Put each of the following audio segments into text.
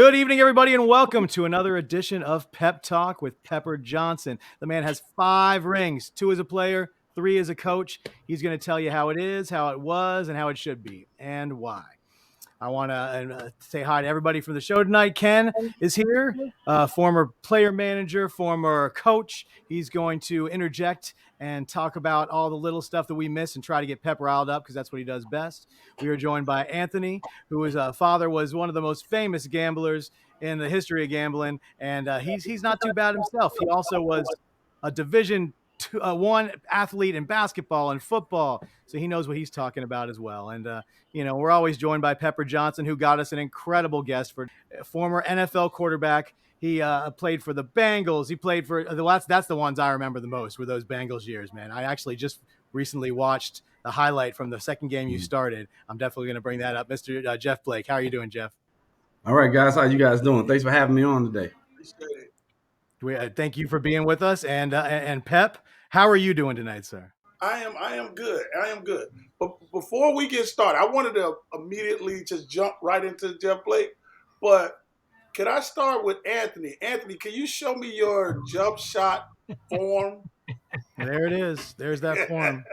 Good evening, everybody, and welcome to another edition of Pep Talk with Pepper Johnson. The man has 5 rings, 2 as a player, 3 as a coach. He's going to tell you how it is, how it was, and how it should be, and why. I want to say hi to everybody from the show tonight. Ken is here, former player manager, former coach. He's going to interject and talk about all the little stuff that we miss and try to get Pep riled up because that's what he does best. We are joined by Anthony, whose father was one of the most famous gamblers in the history of gambling, and he's not too bad himself. He also was a Division 1 athlete in basketball and football, so he knows what he's talking about as well. And we're always joined by Pepper Johnson, who got us an incredible guest for former NFL quarterback. He played for the Bengals. He played for that's the ones I remember the most were those Bengals years, man. I actually just recently watched the highlight from the second game you started. I'm definitely going to bring that up. Mr. Jeff Blake, how are you doing, Jeff? All right, guys. How you guys doing? Thanks for having me on today. Thank you for being with us. And Pep, how are you doing tonight, sir? I am good. But before we get started, I wanted to immediately just jump right into Jeff Blake. But can I start with Anthony? Anthony, can you show me your jump shot form? There it is. There's that form.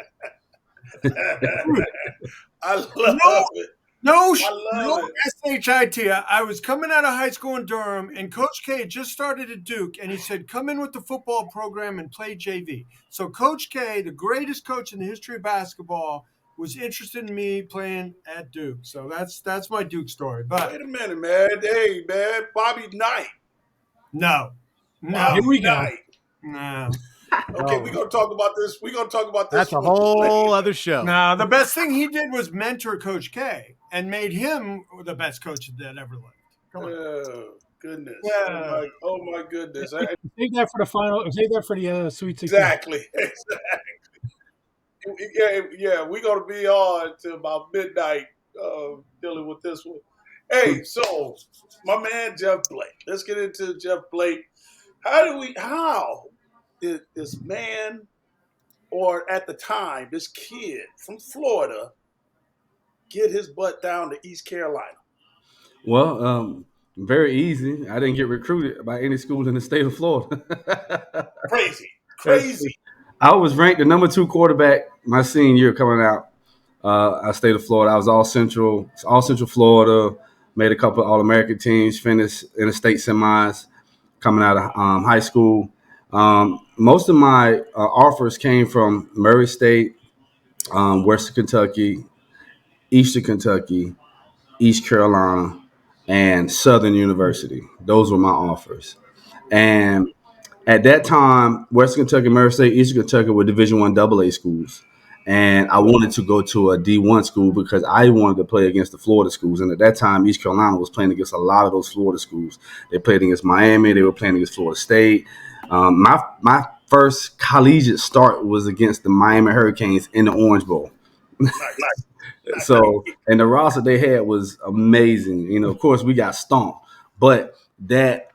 I love it. No SHIT. I was coming out of high school in Durham, and Coach K just started at Duke, and he said, come in with the football program and play JV. So Coach K, the greatest coach in the history of basketball, was interested in me playing at Duke. So that's my Duke story. But wait a minute, man. Hey, man, Bobby Knight. No. Bobby Here we Knight. go. No. Okay, we're going to talk about this. We're going to talk about this. That's a whole other show. No, the best thing he did was mentor Coach K and made him the best coach that ever lived. Come on. Oh, goodness. Yeah. Oh, my goodness. Save that for the final. Save that for the Sweet 16. Exactly. Yeah, we're going to be on till about midnight dealing with this one. Hey, so my man Jeff Blake. Let's get into Jeff Blake. How did this man, or at the time, this kid from Florida, get his butt down to East Carolina? Well, very easy. I didn't get recruited by any school in the state of Florida. Crazy. I was ranked the number 2 quarterback my senior year coming out. I state of Florida. I was all Central Florida. Made a couple of All-American teams. Finished in the state semis coming out of high school. Most of my offers came from Murray State, Western Kentucky, Eastern Kentucky, East Carolina, and Southern University. Those were my offers. And at that time, Western Kentucky, Murray State, Eastern Kentucky were Division I AA schools. And I wanted to go to a D1 school because I wanted to play against the Florida schools. And at that time, East Carolina was playing against a lot of those Florida schools. They played against Miami. They were playing against Florida State. My first collegiate start was against the Miami Hurricanes in the Orange Bowl. So, and the roster they had was amazing. Of course, we got stomped, but that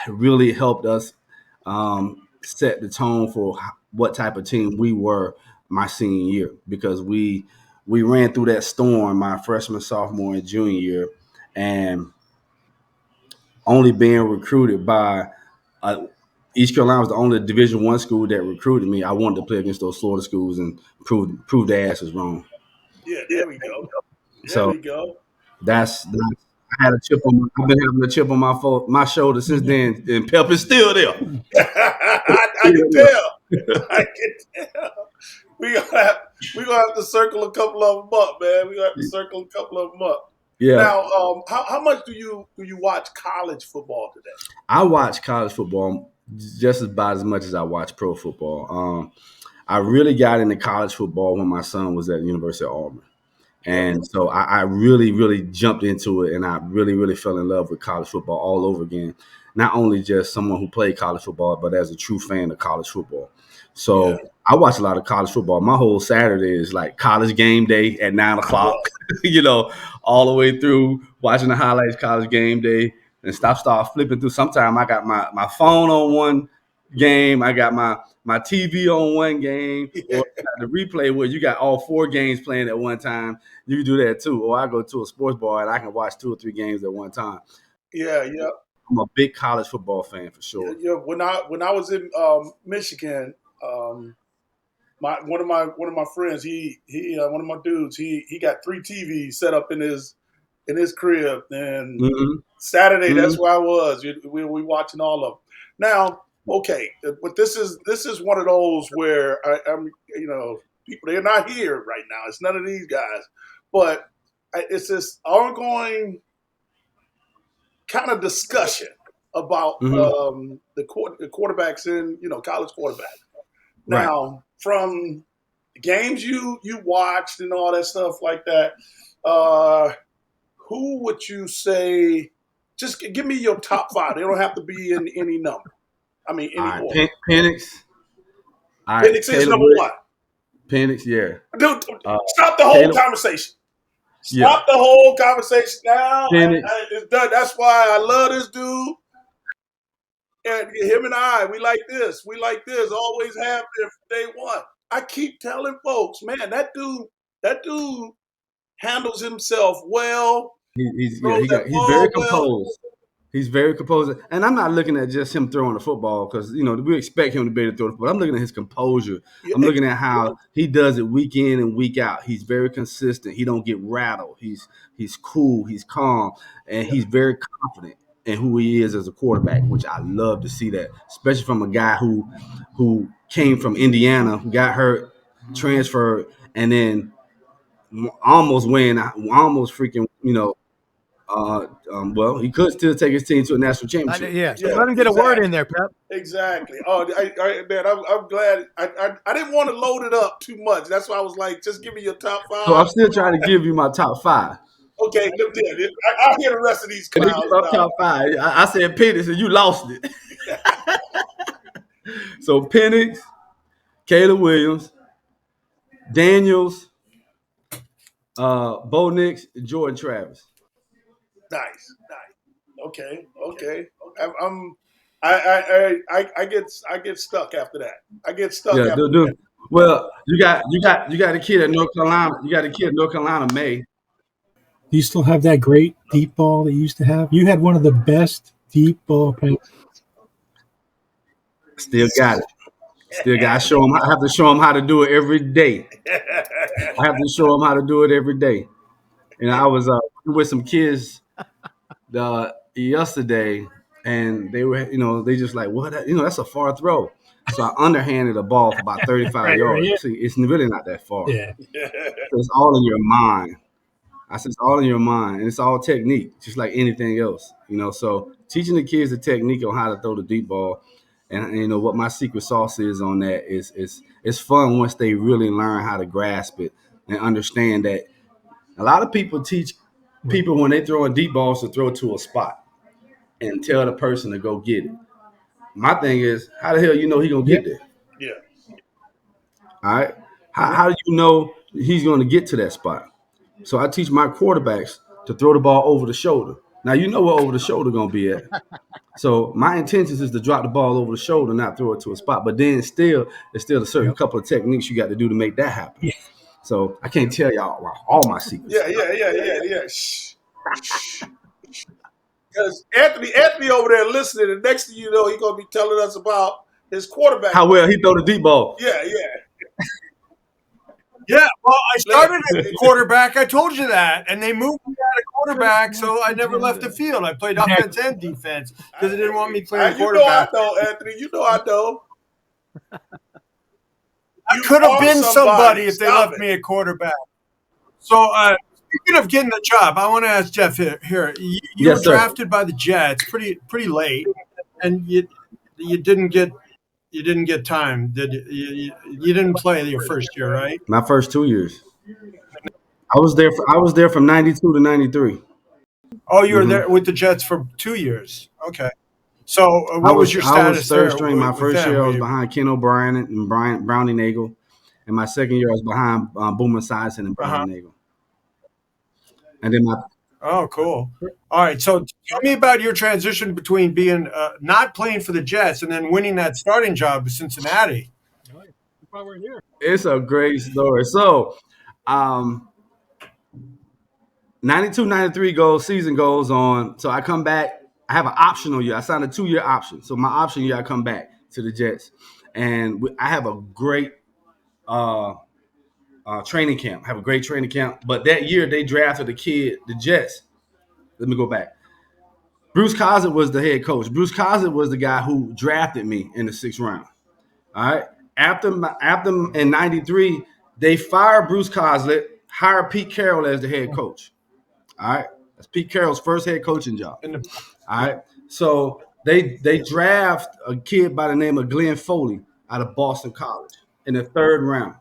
really helped us set the tone for what type of team we were my senior year, because we ran through that storm my freshman, sophomore, and junior year, and only being recruited by East Carolina was the only Division I school that recruited me. I wanted to play against those Florida schools and prove their asses wrong. Yeah, there we go. That's I had a chip on. I've been having a chip on my shoulder since then, and Pep is still there. I can tell. We're gonna have to circle a couple of them up, man. We're gonna have to circle a couple of them up. Yeah. Now, how much do you watch college football today? I watch college football just about as much as I watch pro football. I really got into college football when my son was at the University of Auburn. And so I really, really jumped into it, and I really, really fell in love with college football all over again. Not only just someone who played college football, but as a true fan of college football. So I watch a lot of college football. My whole Saturday is like college game day at 9 o'clock, all the way through watching the highlights, college game day, and start flipping through. Sometimes I got my phone on one game. I got my TV on one game, or the replay where you got all 4 games playing at one time. You can do that too. Or I go to a sports bar and I can watch 2 or 3 games at one time. Yeah, yeah. I'm a big college football fan for sure. Yeah, when I was in Michigan, one of my friends, he one of my dudes, he got 3 TVs set up in his crib, and Mm-hmm. Saturday Mm-hmm. that's where I was. We watching all of them. Now, okay, but this is one of those where I'm people, they're not here right now. It's none of these guys, but it's this ongoing kind of discussion about the quarterbacks in college quarterbacks. Right. Now, from games you watched and all that stuff like that, who would you say? Just give me your top 5. They don't have to be in any number. I mean, any All order. right, Penix. All right, Penix is number 1. Penix, yeah. Dude, stop the whole conversation. Stop the whole conversation now. It's done. That's why I love this dude. And him and I, we like this. We like this. Always have been from day one. I keep telling folks, man, that dude handles himself well. He's very composed. He's very composed. And I'm not looking at just him throwing the football because, we expect him to be able to throw the football. I'm looking at his composure. I'm looking at how he does it week in and week out. He's very consistent. He don't get rattled. He's cool. He's calm. And he's very confident in who he is as a quarterback, which I love to see that, especially from a guy who came from Indiana, got hurt, transferred, and then almost freaking, well, he could still take his team to a national championship. Let him get a word in there, Pep. Exactly. Oh, man, I'm glad. I didn't want to load it up too much. That's why I was like, just give me your top 5. So I'm still trying to give you my top 5. Okay, I'll hear the rest of these clowns. Top 5. I said Penix, and you lost it. So Penix, Caleb Williams, Daniels, Bo Nix, Jordan Travis. Nice. Okay. I get stuck after that. I get stuck. Yeah, dude. Well, you got a kid at North Carolina. You got a kid at North Carolina, May. Do you still have that great deep ball that you used to have? You had one of the best deep ball players. Still got it. Still got to show him. I have to show him how to do it every day. I have to show him how to do it every day. And I was with some kids yesterday, and they were, they just like, what? That's a far throw. So I underhanded a ball for about 35 yards. Yeah. See, it's really not that far. Yeah. It's all in your mind. I said it's all in your mind, and it's all technique, just like anything else. So teaching the kids the technique on how to throw the deep ball, and what my secret sauce is on that is it's fun once they really learn how to grasp it and understand that a lot of people teach people when they throw deep balls to throw to a spot and tell the person to go get it. My thing is, how the hell he gonna get there? Yeah. All right. How do you know he's gonna get to that spot? So I teach my quarterbacks to throw the ball over the shoulder. Now you know where over the shoulder gonna be at. So my intentions is to drop the ball over the shoulder, not throw it to a spot. But then there's still a certain couple of techniques you got to do to make that happen. Yeah. So I can't tell y'all all my secrets. Yeah. Shh. Because Anthony over there listening, and next thing you know, he's gonna be telling us about his quarterback. How well he throw the deep ball. Yeah. Yeah, well, I started as a quarterback. I told you that. And they moved me out of quarterback, so I never left the field. I played offense and defense because they didn't want me playing quarterback. You know I know, Anthony. You know I know. I could have been somebody if they left me a quarterback. So, speaking of getting the job, I want to ask Jeff here. You were drafted by the Jets pretty late, and you didn't get time. You didn't play your first year, right? My first 2 years. I was there from 92 to 93. Oh, you were there with the Jets for 2 years. Okay. So what was your status I was third string. My first year I was you? behind Ken O'Brien and Brownie Nagel. And my second year I was behind Boomer Esiason and Brownie Nagel. And then Oh, cool. All right. So tell me about your transition between being not playing for the Jets and then winning that starting job with Cincinnati. It's a great story. So 92, 93 season goes on. So I come back I have an optional year. I signed a 2-year option. So my option year, I come back to the Jets. And I have a great training camp. I have a great training camp. But that year, they drafted a kid, the Jets. Let me go back. Bruce Coslet was the head coach. Bruce Coslet was the guy who drafted me in the 6th round. All right. After in '93, they fired Bruce Coslet, hired Pete Carroll as the head coach. All right. That's Pete Carroll's first head coaching job. All right. So they draft a kid by the name of Glenn Foley out of Boston College in the 3rd round.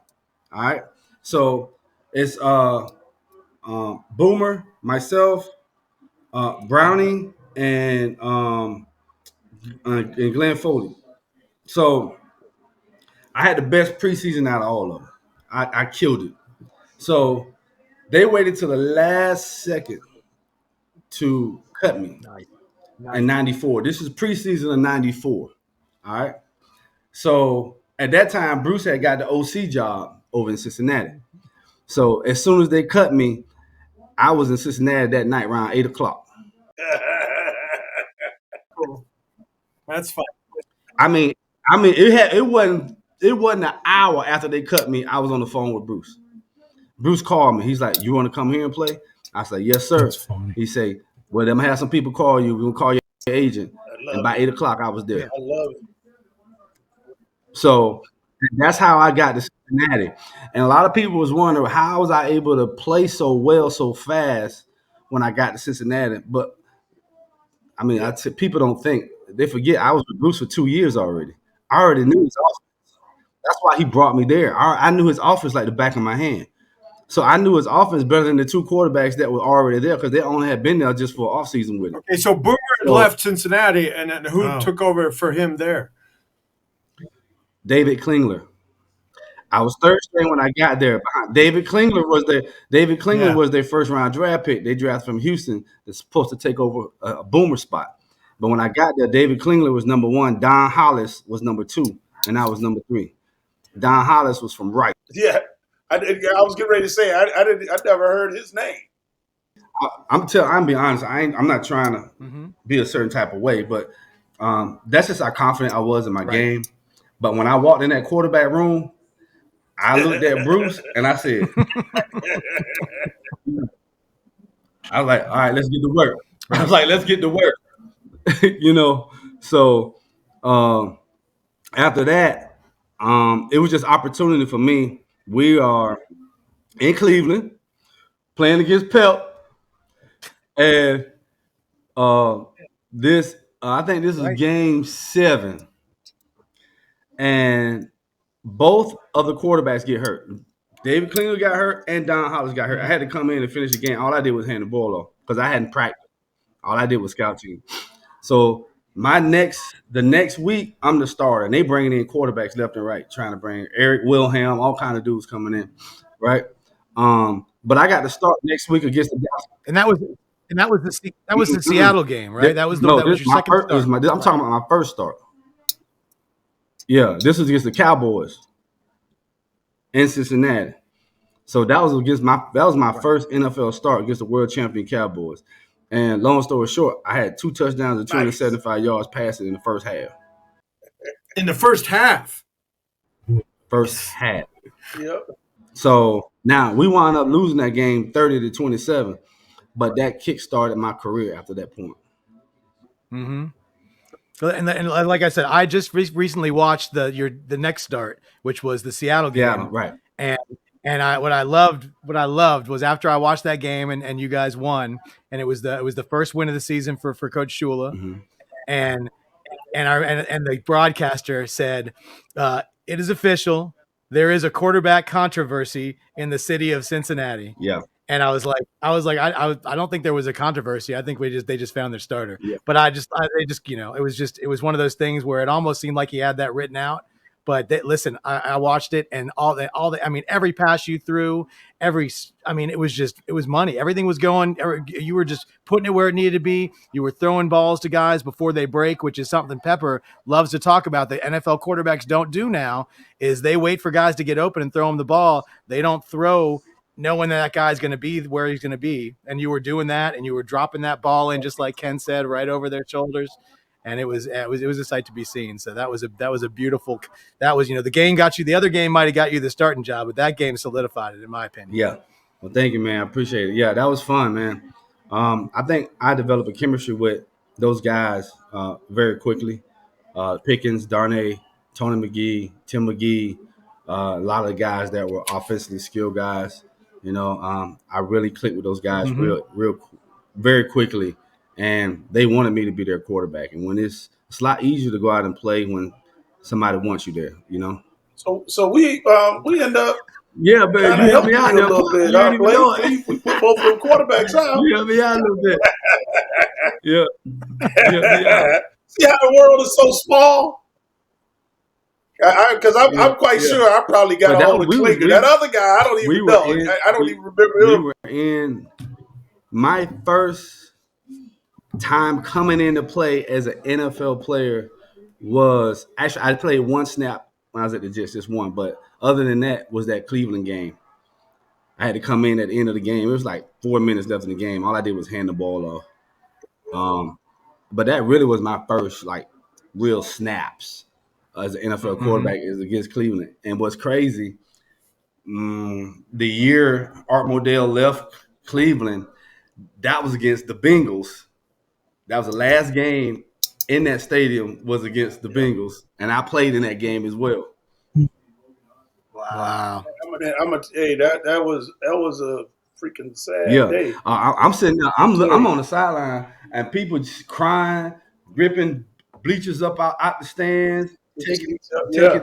All right. So it's Boomer, myself, Browning, and Glenn Foley. So I had the best preseason out of all of them. I killed it. So they waited till the last second to cut me in '94. This is preseason of '94. All right. So at that time, Bruce had got the OC job over in Cincinnati. So as soon as they cut me, I was in Cincinnati that night around 8 o'clock. That's fine. I mean, it wasn't an hour after they cut me. I was on the phone with Bruce. Bruce called me. He's like, "You want to come here and play?" I said, "Yes, sir." He said, "Well, I'm gonna have some people call you. We'll call your agent." And by 8 o'clock, I was there. I love it. So that's how I got to Cincinnati. And a lot of people was wondering, how was I able to play so well so fast when I got to Cincinnati? But I mean, people don't think, they forget I was with Bruce for 2 years already. I already knew his offense. That's why he brought me there. I knew his offense like the back of my hand. So I knew his offense better than the 2 quarterbacks that were already there because they only had been there just for offseason with him. Okay, so Boomer had left Cincinnati, and then who took over for him there? David Klingler. I was 3rd string when I got there. David Klingler was their 1st round draft pick. They drafted from Houston. That's supposed to take over a Boomer spot. But when I got there, David Klingler was number 1. Don Hollis was number 2, and I was number 3. Don Hollis was from Rice. Yeah, I was getting ready to say I never heard his name. I'm being honest. I'm not trying to be a certain type of way, but that's just how confident I was in my game. But when I walked in that quarterback room, I looked at Bruce and I said, I was like, all right, let's get to work. I was like, let's get to work. So after that, it was just opportunity for me. We are in Cleveland playing against Pep. And I think this is game 7. And both of the quarterbacks get hurt. David Klingler got hurt and Don Hollis got hurt. I had to come in and finish the game. All I did was hand the ball off because I hadn't practiced. All I did was scout team. So the next week, I'm the starter. And they bringing in quarterbacks left and right, trying to bring Eric Wilhelm, all kind of dudes coming in, right? But I got to start next week against the Dallas. And that was the Seattle game, right? That was your second start. I'm talking about my first start. Yeah, this was against the Cowboys in Cincinnati. So that was my first NFL start against the world champion Cowboys. And long story short, I had 2 touchdowns and 275 yards passing in the first half. In the first half? First half. Yep. So now we wound up losing that game 30-27, but that kick-started my career after that point. Mm-hmm. And like I said, I just recently watched the next start, which was the Seattle game. Yeah, right. And what I loved was after I watched that game and you guys won, and it was the first win of the season for Coach Shula, and the broadcaster said, "It is official. There is a quarterback controversy in the city of Cincinnati." Yeah. And I was like, I don't think there was a controversy. I think they just found their starter. Yeah. But it was one of those things where it almost seemed like he had that written out. But listen, I watched it, and I mean, every pass you threw, it was money. Everything was going. You were just putting it where it needed to be. You were throwing balls to guys before they break, which is something Pepper loves to talk about. The NFL quarterbacks don't do now is they wait for guys to get open and throw them the ball. They don't throw knowing that guy's going to be where he's going to be, and you were doing that, and you were dropping that ball in, just like Ken said, right over their shoulders, and it was a sight to be seen. So that was a beautiful. That was, the game got you. The other game might have got you the starting job, but that game solidified it, in my opinion. Yeah. Well, thank you, man. I appreciate it. Yeah, that was fun, man. I think I developed a chemistry with those guys very quickly. Pickens, Darnay, Tony McGee, Tim McGee, a lot of the guys that were offensively skilled guys. I really clicked with those guys very quickly, and they wanted me to be their quarterback. And when it's a lot easier to go out and play when somebody wants you there. So we end up Yeah, man, kind you of helped me helping out you a there. little bit. You didn't even know it. We put both of them quarterbacks out. You helped me out a little bit. Yeah. You helped me out. See how the world is so small? Because I'm quite sure I probably got But a that hold of was- we- Klinger. we- That other guy, I don't we even were know. in- I don't even remember We him. were in my first time coming into play as an NFL player was actually I played one snap when I was at the Jets, just one. But other than that was that Cleveland game. I had to come in at the end of the game. It was like 4 minutes left in the game. All I did was hand the ball off. But that really was my first like real snaps as an NFL quarterback is against Cleveland. And what's crazy, the year Art Modell left Cleveland, that was against the Bengals. That was the last game in that stadium was against the Bengals, and I played in that game as well. Wow. I'm gonna tell you that was a freaking sad Yeah, day. I'm sitting there. I'm on the sideline, and people just crying, ripping bleachers up out the stands,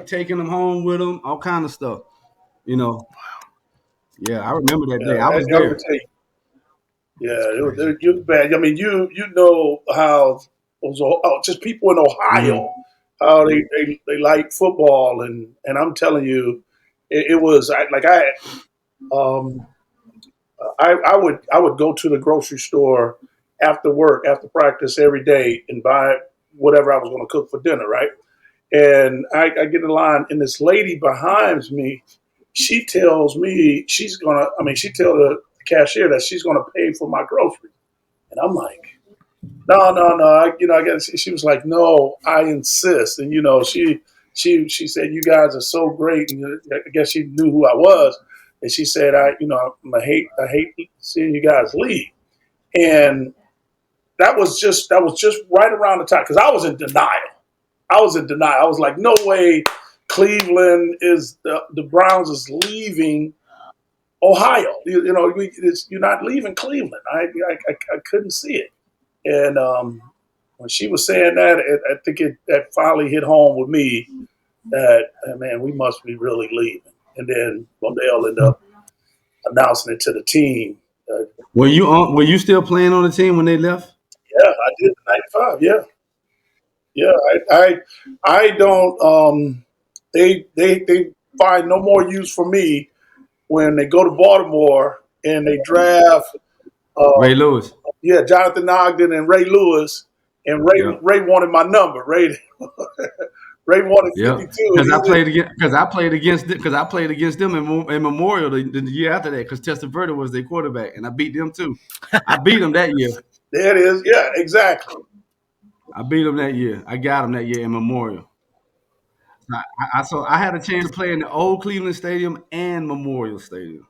taking them home with them, all kind of stuff. Yeah, I remember that day. I was I'm there. gonna tell you. Yeah, it was bad. I mean, you know how just people in Ohio, how they like football, and I'm telling you, it was I would go to the grocery store after work, after practice every day, and buy whatever I was going to cook for dinner, right? And I get in line, and this lady behind me, she tells me she tells the cashier that she's going to pay for my groceries. And I'm like, no. I guess she was like, no, I insist. And, she said, you guys are so great. And I guess she knew who I was. And she said, I hate seeing you guys leave. And that was just right around the time, because I was in denial. I was like, no way Cleveland is the Browns is leaving Ohio. You're not leaving Cleveland. I couldn't see it. And when she was saying that, I think that finally hit home with me that, man, we must be really leaving. And then Modell ended up announcing it to the team. Were you still playing on the team when they left? Yeah, I did in '95. Yeah. I don't. They find no more use for me when they go to Baltimore and they draft Ray Lewis. Yeah, Jonathan Ogden and Ray Lewis, and Ray wanted my number. Ray wanted 52. Because I played against them in Memorial the year after that. Because Testaverde was their quarterback, and I beat them too. I beat them that year. There it is. Yeah, exactly. I beat them that year. I got them that year in Memorial. So I had a chance to play in the old Cleveland Stadium and Memorial Stadium,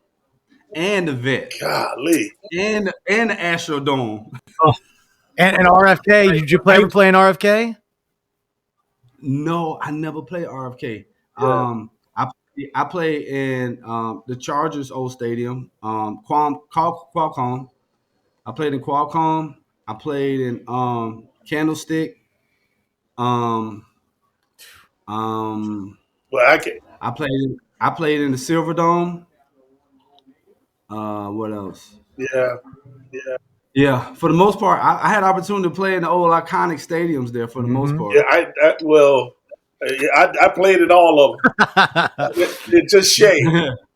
and the Vet, golly, and the Astrodome. And RFK. Did you ever play in RFK? No, I never played RFK. Yeah. I played in the Chargers old stadium, Qualcomm. I played in Qualcomm. I played in Candlestick. Well, I played in the Silverdome. What else? Yeah. For the most part, I had opportunity to play in the old iconic stadiums there. For the most part. Yeah, I played in all of them. It's just Shea.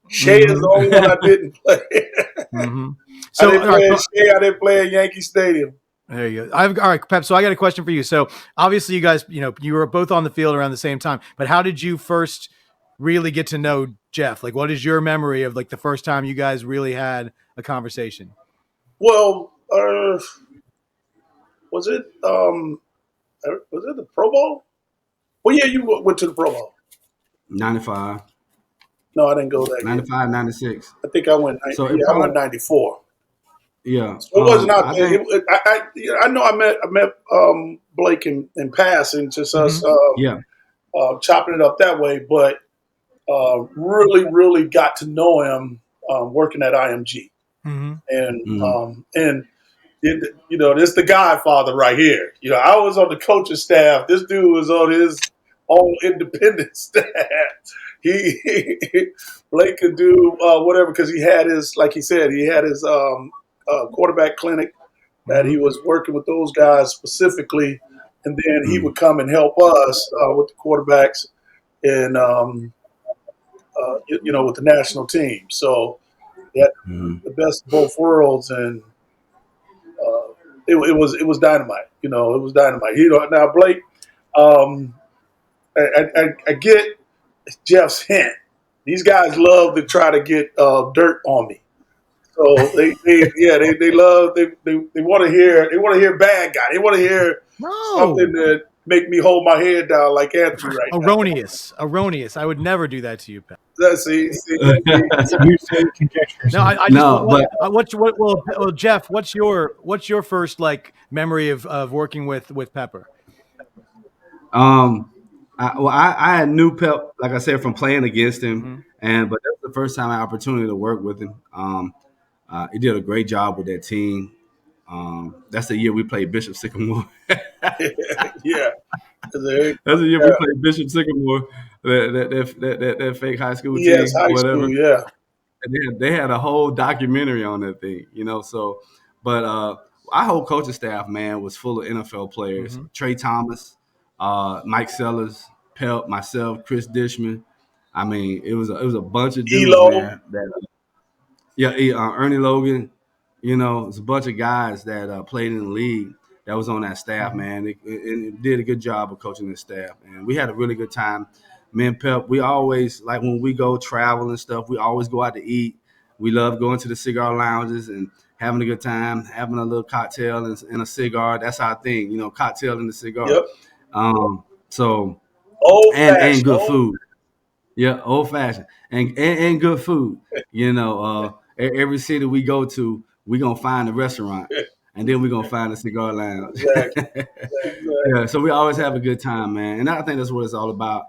Shea is the only one I didn't play. So I didn't play at Yankee Stadium. There you go. All right, Pep. So I got a question for you. So obviously, you guys, you were both on the field around the same time. But how did you first really get to know Jeff? Like, what is your memory of like the first time you guys really had a conversation? Well, was it the Pro Bowl? Well, yeah, you went to the Pro Bowl. 95, No, I didn't go that year. 95, 96. I think I went. So I went 94. Yeah. So it wasn't out I there. think- I know I met Blake in passing, just us yeah. chopping it up that way, but really got to know him working at IMG, and this the Godfather right here. I was on the coaching staff. This dude was on his own independent staff. Blake could do whatever because he had his, like he said, he had his quarterback clinic that he was working with those guys specifically, and then he would come and help us with the quarterbacks and with the national team. So he had the best of both worlds, and it was dynamite. It was dynamite. Now Blake, I get Jeff's hint. These guys love to try to get dirt on me. So they want to hear bad guy. They want to hear something that make me hold my head down like Anthony right Erroneous. I would never do that to you, Pat. See. You say conjectures. Well, Jeff, what's your first like memory of working with Pepper? I knew Pep, like I said, from playing against him, but that was the first time I had opportunity to work with him. He did a great job with that team. That's the year we played Bishop Sycamore. Yeah, that's the year we played Bishop Sycamore, that fake high school team. Yes, high school, yeah. And they had a whole documentary on that thing, So, but our whole coaching staff, man, was full of NFL players. Trey Thomas, Mike Sellers, Pep, myself, Chris Dishman. I mean, it was a bunch of dudes, man. Ernie Logan. It's a bunch of guys that played in the league that was on that staff, man. It did a good job of coaching the staff, and we had a really good time. Me and Pep, we always, like when we go travel and stuff, we always go out to eat. We love going to the cigar lounges and having a good time, having a little cocktail and a cigar. That's our thing, cocktail and a cigar. Yep. So old-fashioned, and good food. Yeah, old fashioned and good food. Every city we go to, we're gonna find a restaurant, and then we're gonna find a cigar lounge. Exactly. Yeah, so we always have a good time, man. And I think that's what it's all about.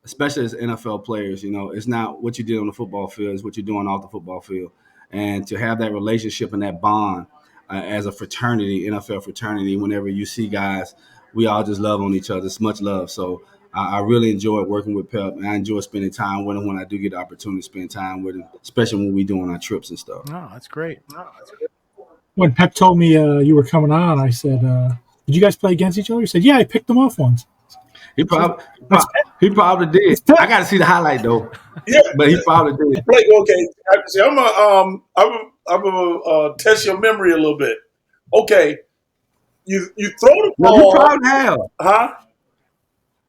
Especially as NFL players, it's not what you did on the football field, it's what you're doing off the football field. And to have that relationship and that bond as a fraternity, NFL fraternity, whenever you see guys, we all just love on each other. It's much love. So I really enjoy working with Pep, and I enjoy spending time with him when I do get the opportunity to spend time with him, especially when we're doing our trips and stuff. Oh, that's great. When Pep told me you were coming on, I said, did you guys play against each other? He said, yeah, I picked them off once. He probably did. I got to see the highlight though. Yeah, but he probably did. Blake, okay. See, I'm gonna test your memory a little bit. Okay, you throw the ball. No, you probably have. Huh?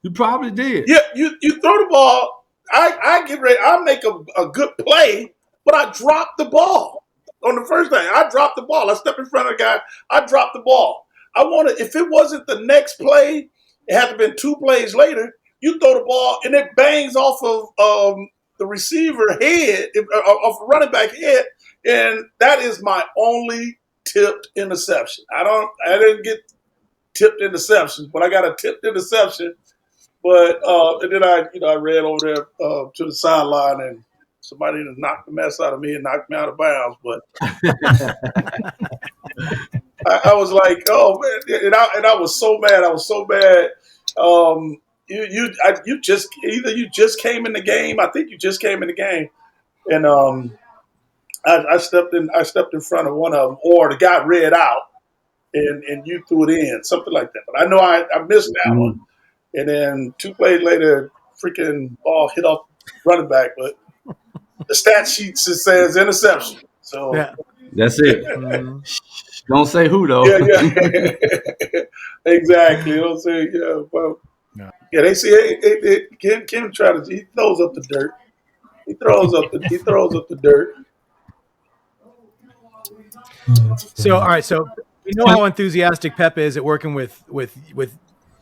You probably did. Yeah, you throw the ball. I get ready. I make a good play, but I drop the ball on the first thing. I dropped the ball. I stepped in front of the guy. I dropped the ball. I wanted, if it wasn't the next play, it had to have been 2 plays later. You throw the ball and it bangs off of the receiver head, off the running back head, and that is my only tipped interception. I didn't get tipped interceptions, but I got a tipped interception. But and then I ran over there to the sideline, and somebody knocked the mess out of me and knocked me out of bounds. But I was like, oh man, and I was so mad. I was so mad. You just came in the game. I think you just came in the game, and I stepped in front of one of them, or the guy read out, and you threw it in, something like that. But I know I missed that one. And then 2 plays later, freaking ball hit off running back, but the stat sheet just says interception. So yeah. That's it. Don't say who though. Yeah. Exactly. Don't say Yeah, they see Kim try to he throws up the dirt. He throws up the dirt. That's So, all funny. right. So we know how enthusiastic Pep is at working with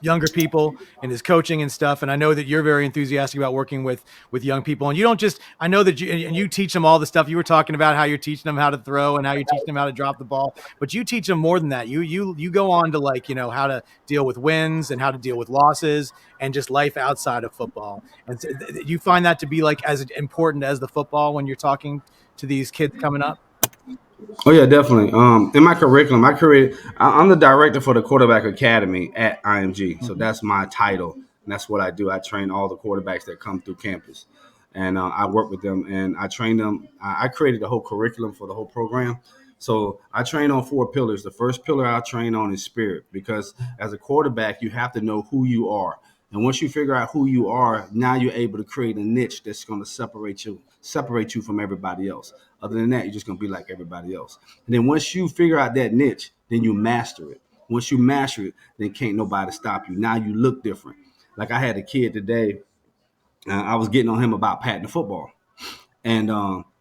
younger people and his coaching and stuff. And I know that you're very enthusiastic about working with young people. And you don't just, I know that you teach them all the stuff you were talking about, how you're teaching them how to throw and how you're teaching them how to drop the ball. But you teach them more than that. You go on to, like, how to deal with wins and how to deal with losses and just life outside of football. And so you find that to be like as important as the football when you're talking to these kids coming up. Oh yeah, definitely. In my curriculum, I'm the director for the quarterback academy at IMG. So that's my title, and that's what I do. I train all the quarterbacks that come through campus, and I work with them and I train them. I created the whole curriculum for the whole program. So I train on 4 pillars. The first pillar I train on is spirit, because as a quarterback, you have to know who you are. And once you figure out who you are, now you're able to create a niche that's going to separate you from everybody else. Other than that, you're just going to be like everybody else. And then once you figure out that niche, then you master it. Once you master it, then can't nobody stop you. Now you look different. Like I had a kid today, I was getting on him about patting the football. And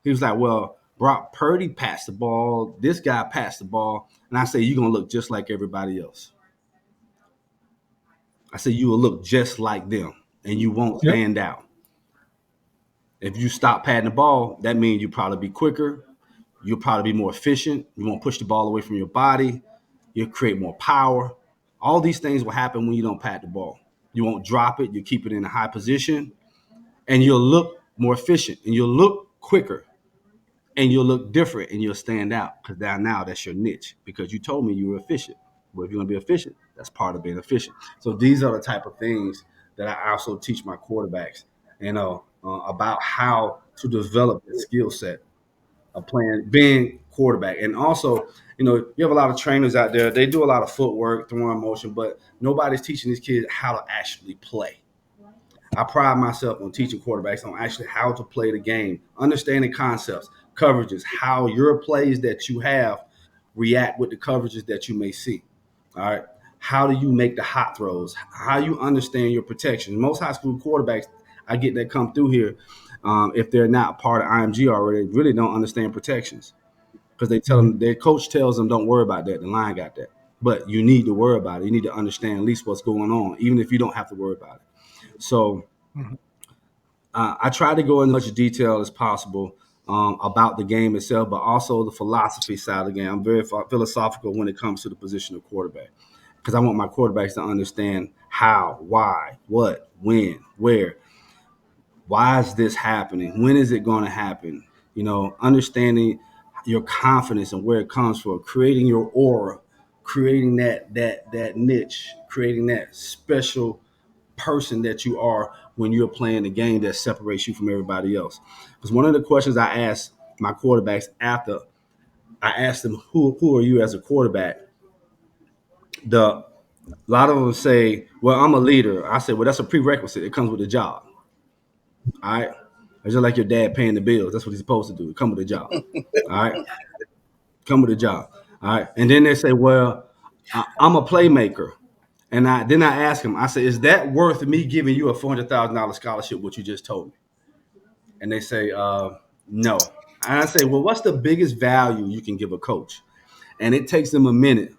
he was like, well, Brock Purdy passed the ball. This guy passed the ball. And I say, you're going to look just like everybody else. I said, you will look just like them and you won't Yep. stand out. If you stop patting the ball, that means you'll probably be quicker. You'll probably be more efficient. You won't push the ball away from your body. You'll create more power. All these things will happen when you don't pat the ball. You won't drop it. You keep it in a high position, and you'll look more efficient, and you'll look quicker, and you'll look different, and you'll stand out, because now that's your niche, because you told me you were efficient. Well, if you want to be efficient, that's part of being efficient. So these are the type of things that I also teach my quarterbacks, about how to develop the skill set of being quarterback. And also, you have a lot of trainers out there. They do a lot of footwork, throwing motion, but nobody's teaching these kids how to actually play. I pride myself on teaching quarterbacks on actually how to play the game, understanding concepts, coverages, how your plays that you have react with the coverages that you may see. All right. How do you make the hot throws? How you understand your protection? Most high school quarterbacks I get that come through here, if they're not part of IMG already, really don't understand protections, because they tell them, their coach tells them, don't worry about that. The line got that. But you need to worry about it. You need to understand at least what's going on, even if you don't have to worry about it. So I try to go in as much detail as possible about the game itself, but also the philosophy side of the game. I'm very philosophical when it comes to the position of quarterback, because I want my quarterbacks to understand how, why, what, when, where. Why is this happening? When is it going to happen? Understanding your confidence and where it comes from, creating your aura, creating that niche, creating that special person that you are when you're playing the game that separates you from everybody else. Because one of the questions I ask my quarterbacks after I ask them, who are you as a quarterback? A lot of them say, well, I'm a leader. I say, well, that's a prerequisite. It comes with a job. All right. It's just like your dad paying the bills. That's what he's supposed to do. Come with a job. All right. Come with a job. All right. And then they say, well, I'm a playmaker. And then I ask him, I say, is that worth me giving you a $400,000 scholarship, what you just told me? And they say, no. And I say, well, what's the biggest value you can give a coach? And it takes them a minute.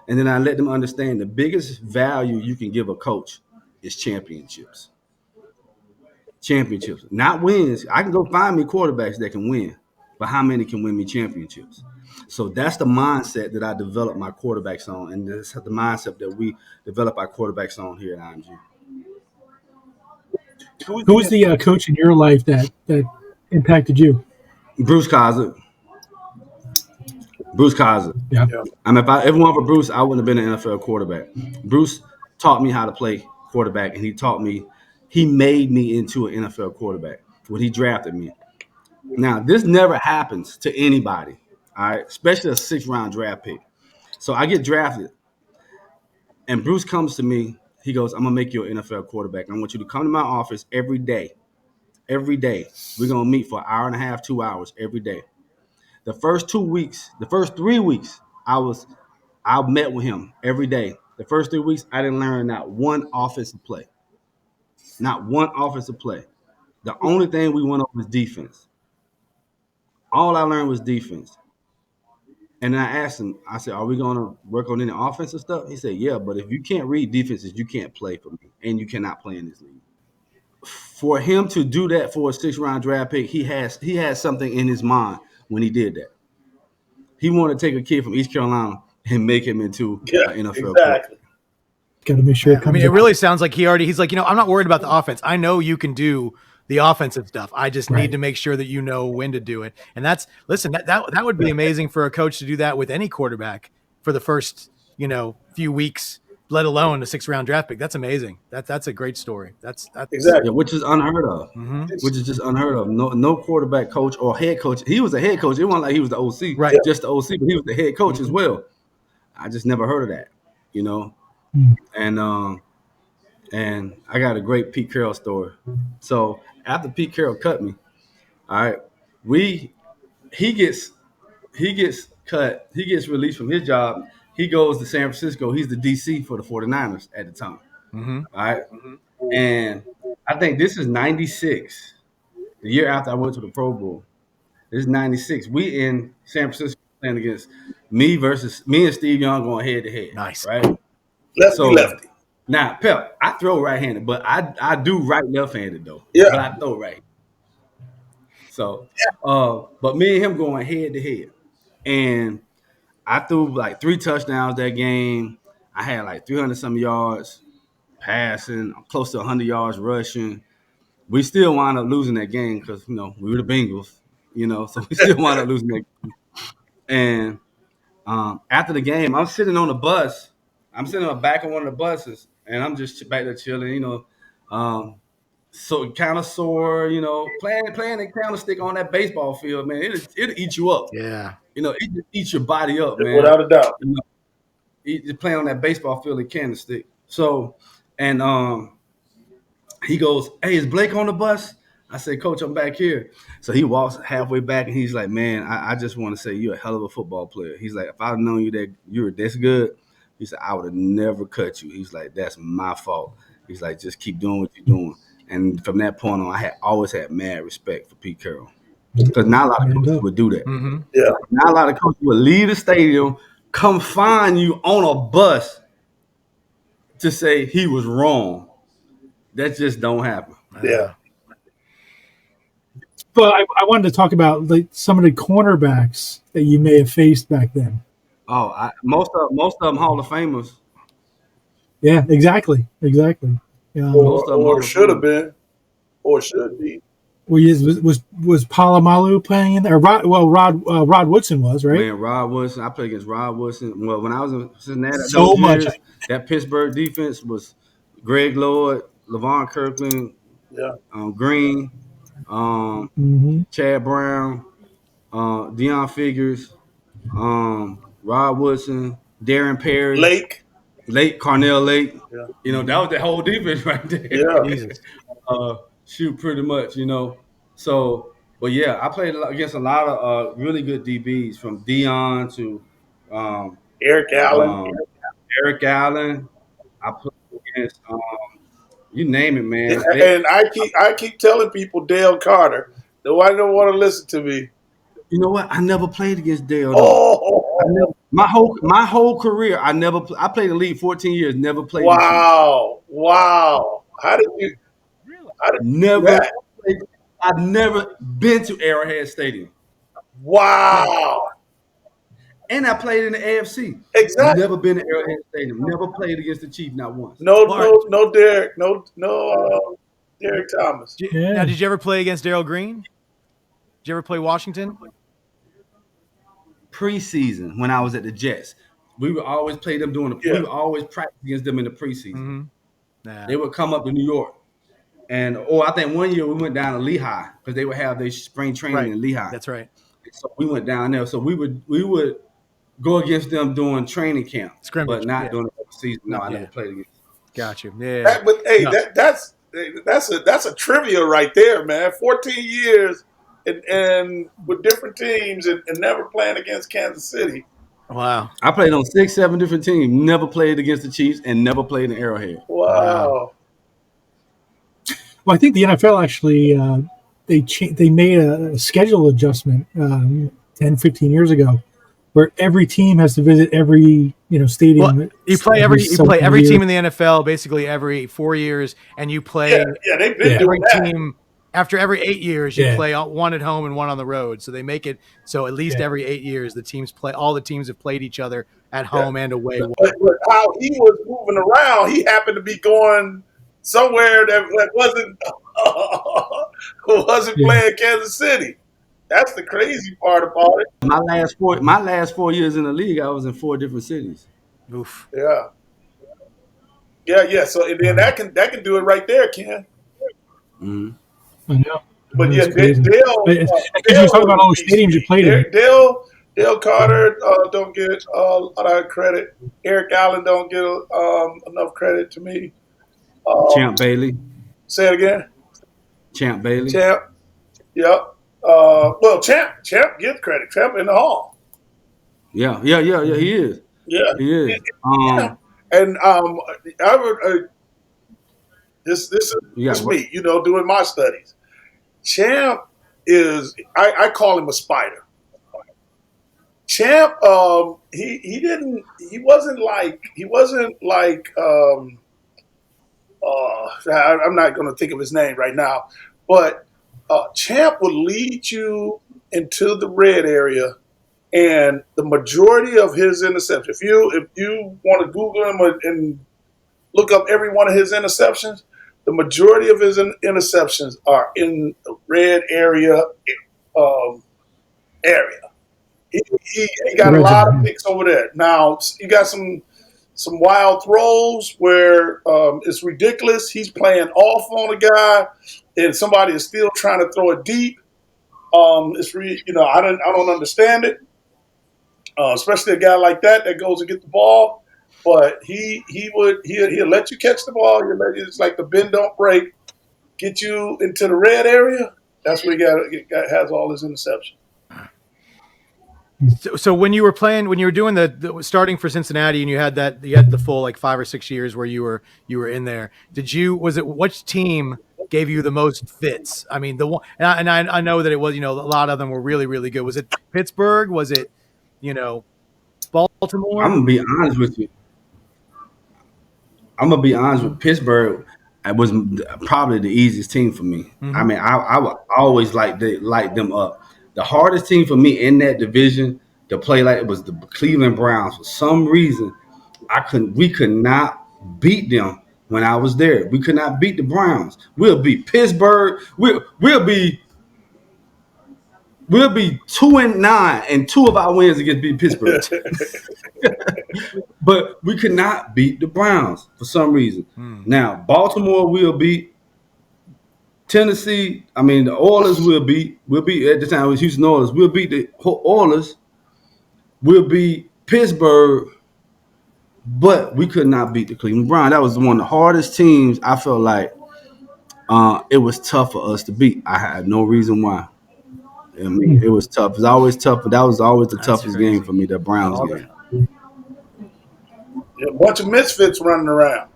And then I let them understand the biggest value you can give a coach is championships. Championships, not wins. I can go find me quarterbacks that can win, but how many can win me championships? So that's the mindset that I develop my quarterbacks on, and that's the mindset that we develop our quarterbacks on here at IMG. Who was the coach in your life that impacted you? Bruce Kaiser. Bruce Kaiser. Yeah. Yeah. I mean, if I ever went for Bruce, I wouldn't have been an NFL quarterback. Bruce taught me how to play quarterback, and he made me into an NFL quarterback when he drafted me. Now, this never happens to anybody, all right, especially a 6th-round draft pick. So I get drafted, and Bruce comes to me. He goes, I'm going to make you an NFL quarterback. I want you to come to my office every day. Every day. We're going to meet for an hour and a half, 2 hours every day. The first 3 weeks, I met with him every day. The first 3 weeks, I didn't learn not one offensive play. Not one offensive play. The only thing we went over was defense. All I learned was defense. And then I asked him, I said, are we going to work on any offensive stuff? He said, yeah, but if you can't read defenses, you can't play for me, and you cannot play in this league. For him to do that for a 6th-round draft pick, he has something in his mind when he did that. He wanted to take a kid from East Carolina and make him into an NFL player. Got to make sure. I mean, it really sounds like he's like, I'm not worried about the offense. I know you can do the offensive stuff. I just need to make sure that you know when to do it. And that would be amazing for a coach to do that with any quarterback for the first, few weeks, let alone a 6th-round draft pick. That's amazing. That's a great story. That's Exactly. Yeah, which is unheard of. Mm-hmm. Which is just unheard of. No quarterback coach or head coach. He was a head coach. It wasn't like he was the OC, Right. just the OC, but he was the head coach as well. I just never heard of that, And I got a great Pete Carroll story. So after Pete Carroll cut me, all right, he gets cut. He gets released from his job. He goes to San Francisco. He's the DC for the 49ers at the time. Mm-hmm. All right. And I think this is 96, the year after I went to the Pro Bowl. This is 96. We in San Francisco playing against me and Steve Young going head to head. Nice. Right? Lefty. Now, Pep, I throw right-handed, but I do left-handed though. Yeah. But I throw right. So, but me and him going head to head. And I threw like 3 touchdowns that game. I had like 300-some yards passing, close to 100 yards rushing. We still wound up losing that game because, we were the Bengals, so we still wound up losing that game. And after the game, I'm sitting on the bus. I'm sitting on the back of one of the buses, and I'm just back there chilling, so kind of sore, playing the candlestick on that baseball field, man, it'll eat you up. Yeah. It just eats your body up, man. Without a doubt. Just playing on that baseball field in candlestick. So, and he goes, "Hey, is Blake on the bus?" I said, "Coach, I'm back here." So he walks halfway back, and he's like, "Man, I just want to say you're a hell of a football player." He's like, "If I'd known you that you were this good," he said, "I would have never cut you." He's like, "That's my fault." He's like, "Just keep doing what you're doing." And from that point on, I had always had mad respect for Pete Carroll because not a lot of coaches would do that. Mm-hmm. Yeah. Not a lot of coaches would leave the stadium, come find you on a bus to say he was wrong. That just don't happen. Yeah. But I wanted to talk about some of the cornerbacks that you may have faced back then. Oh, most of them Hall of Famers. Yeah, exactly. Most of them Or should have been, or should be. Was Palomalu playing in there? Rod Woodson was, right? Man, Rod Woodson. I played against Rod Woodson. Well, when I was in Cincinnati, So much. That Pittsburgh defense was Greg Lloyd, LaVon Kirkland, Green, Chad Brown, Deion Figures, Rod Woodson, Darren Perry, Lake Carnell Lake. Yeah. That was the whole defense right there. Yeah. Jesus. Shoot, pretty much, So, but yeah, I played against a lot of really good DBs, from Dion to Eric Allen. Eric Allen. I played against you name it, man. And I keep telling people Dale Carter. Nobody don't want to listen to me. You know what? I never played against Dale. Oh, my whole career, I played in the league 14 years. Never played. Wow! How did you? Never. I've never been to Arrowhead Stadium. Wow! And I played in the AFC. Exactly. Never been to Arrowhead Stadium. Never played against the Chiefs, not once. No, Derek. No, Derek Thomas. Now, did you ever play against Darrell Green? Did you ever play Washington? Preseason, when I was at the Jets, we would always play them we would always practice against them in the preseason. Mm-hmm. Nah. They would come up to New York. I think one year we went down to Lehigh because they would have their spring training in Lehigh. That's right. So we went down there. So we would go against them during training camp, scrimmage, but not during the season. No, I never played against them. Got you. Yeah. But hey, that's a trivia right there, man. 14 years and with different teams and never playing against Kansas City. Wow. I played on 6-7 different teams. Never played against the Chiefs and never played in Arrowhead. Wow. Well, I think the NFL actually they made a schedule adjustment 10, 15 years ago, where every team has to visit every stadium. Well, you play every team in the NFL basically every 4 years, and you play they've been every doing that. team after every 8 years. You Yeah. play one at home and one on the road. So they make it so at least every 8 years all the teams have played each other at home and away. But how he was moving around, he happened to be going somewhere that wasn't playing Kansas City. That's the crazy part about it. My last 4 years in the league, I was in 4 different cities. Oof. Yeah. So and then that can do it right there, Ken. Mm-hmm. I know. But That's yeah, crazy. Dale. Because you were talking about all the stadiums you played in. Dale Carter don't get a lot of credit. Eric Allen don't get enough credit to me. Champ Bailey. Say it again. Champ Bailey. Champ. Yep. Well, Champ gets credit. Champ in the Hall. Yeah. He is. Yeah. He is. And I would. This is me, doing my studies. Champ is I call him a spider. Champ, he wasn't like I'm not going to think of his name right now, but Champ would lead you into the red area, and the majority of his interceptions. If you want to Google him and look up every one of his interceptions, the majority of his interceptions are in the red area. He got a lot of picks over there. Now he got some wild throws where it's ridiculous. He's playing off on a guy, and somebody is still trying to throw it deep. I don't understand it, especially a guy like that goes and get the ball. But he'll let you catch the ball. It's like the bend don't break. Get you into the red area. That's where he has all his interceptions. So when you were doing the starting for Cincinnati, and you had the full 5 or 6 years where you were in there, which team gave you the most fits? I mean, the one, and I know that it was, a lot of them were really, really good. Was it Pittsburgh? Was it, Baltimore? I'm gonna be honest with you. With Pittsburgh. It was probably the easiest team for me. Mm-hmm. I mean, I would always light them up. The hardest team for me in that division to play like it was the Cleveland Browns. For some reason, we could not beat them when I was there. We could not beat the Browns. We'll beat Pittsburgh. We'll be 2-9, and 2 of our wins against beat Pittsburgh. But we could not beat the Browns for some reason. Now, Baltimore will beat. Tennessee, I mean, the Oilers will beat at the time it was Houston Oilers. We'll beat the Oilers. We'll beat Pittsburgh, but we could not beat the Cleveland Browns. That was one of the hardest teams. I felt like it was tough for us to beat. I had no reason why. I mean, it was tough. It was always tough, but that was always the toughest game for me, the Browns game. A bunch of misfits running around.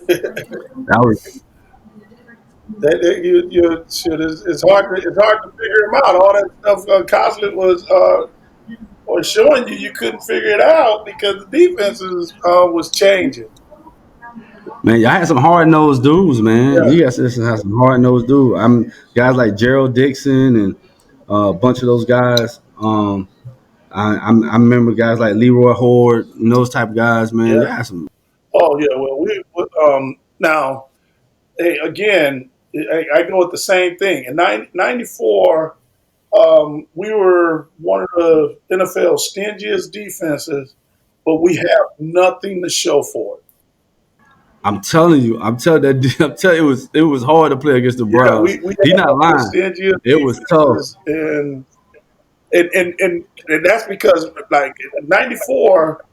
That was. It's hard to figure them out. All that stuff Coslett was showing you couldn't figure it out because the defenses was changing. Man, y'all had some hard-nosed dudes, man. Yeah. You guys had some hard-nosed dudes. Guys like Gerald Dixon and a bunch of those guys. I remember guys like Leroy Horde and those type of guys, man. Yeah. Some. Oh yeah, well now, hey, again. I go with the same thing. In 94, we were one of the NFL's stingiest defenses, but we have nothing to show for it. I'm telling you, it was hard to play against the Browns. He's not lying. It was tough, and that's because like in 94,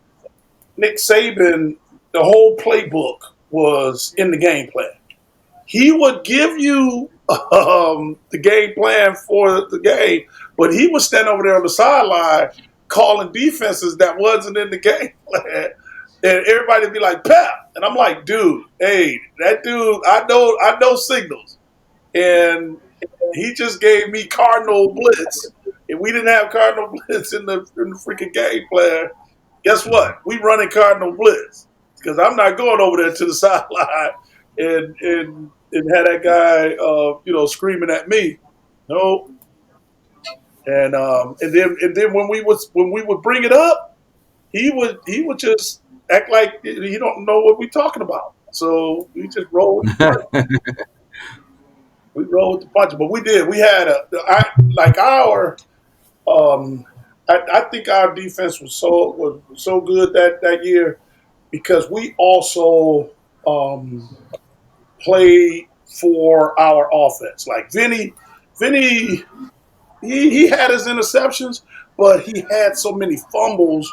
Nick Saban, the whole playbook was in the game plan. He would give you the game plan for the game, but he was standing over there on the sideline calling defenses that wasn't in the game plan. And everybody would be like, Pep. And I'm like, dude, hey, that dude, I know signals. And he just gave me Cardinal Blitz. If we didn't have Cardinal Blitz in the freaking game plan, guess what? We running Cardinal Blitz. Because I'm not going over there to the sideline and had that guy screaming at me. No. And then when we would bring it up, he would just act like he don't know what we're talking about. So we just roll with the punch. We rolled with the punch. But we did. We had I think our defense was so good that year because we also played for our offense. Like Vinny, he had his interceptions, but he had so many fumbles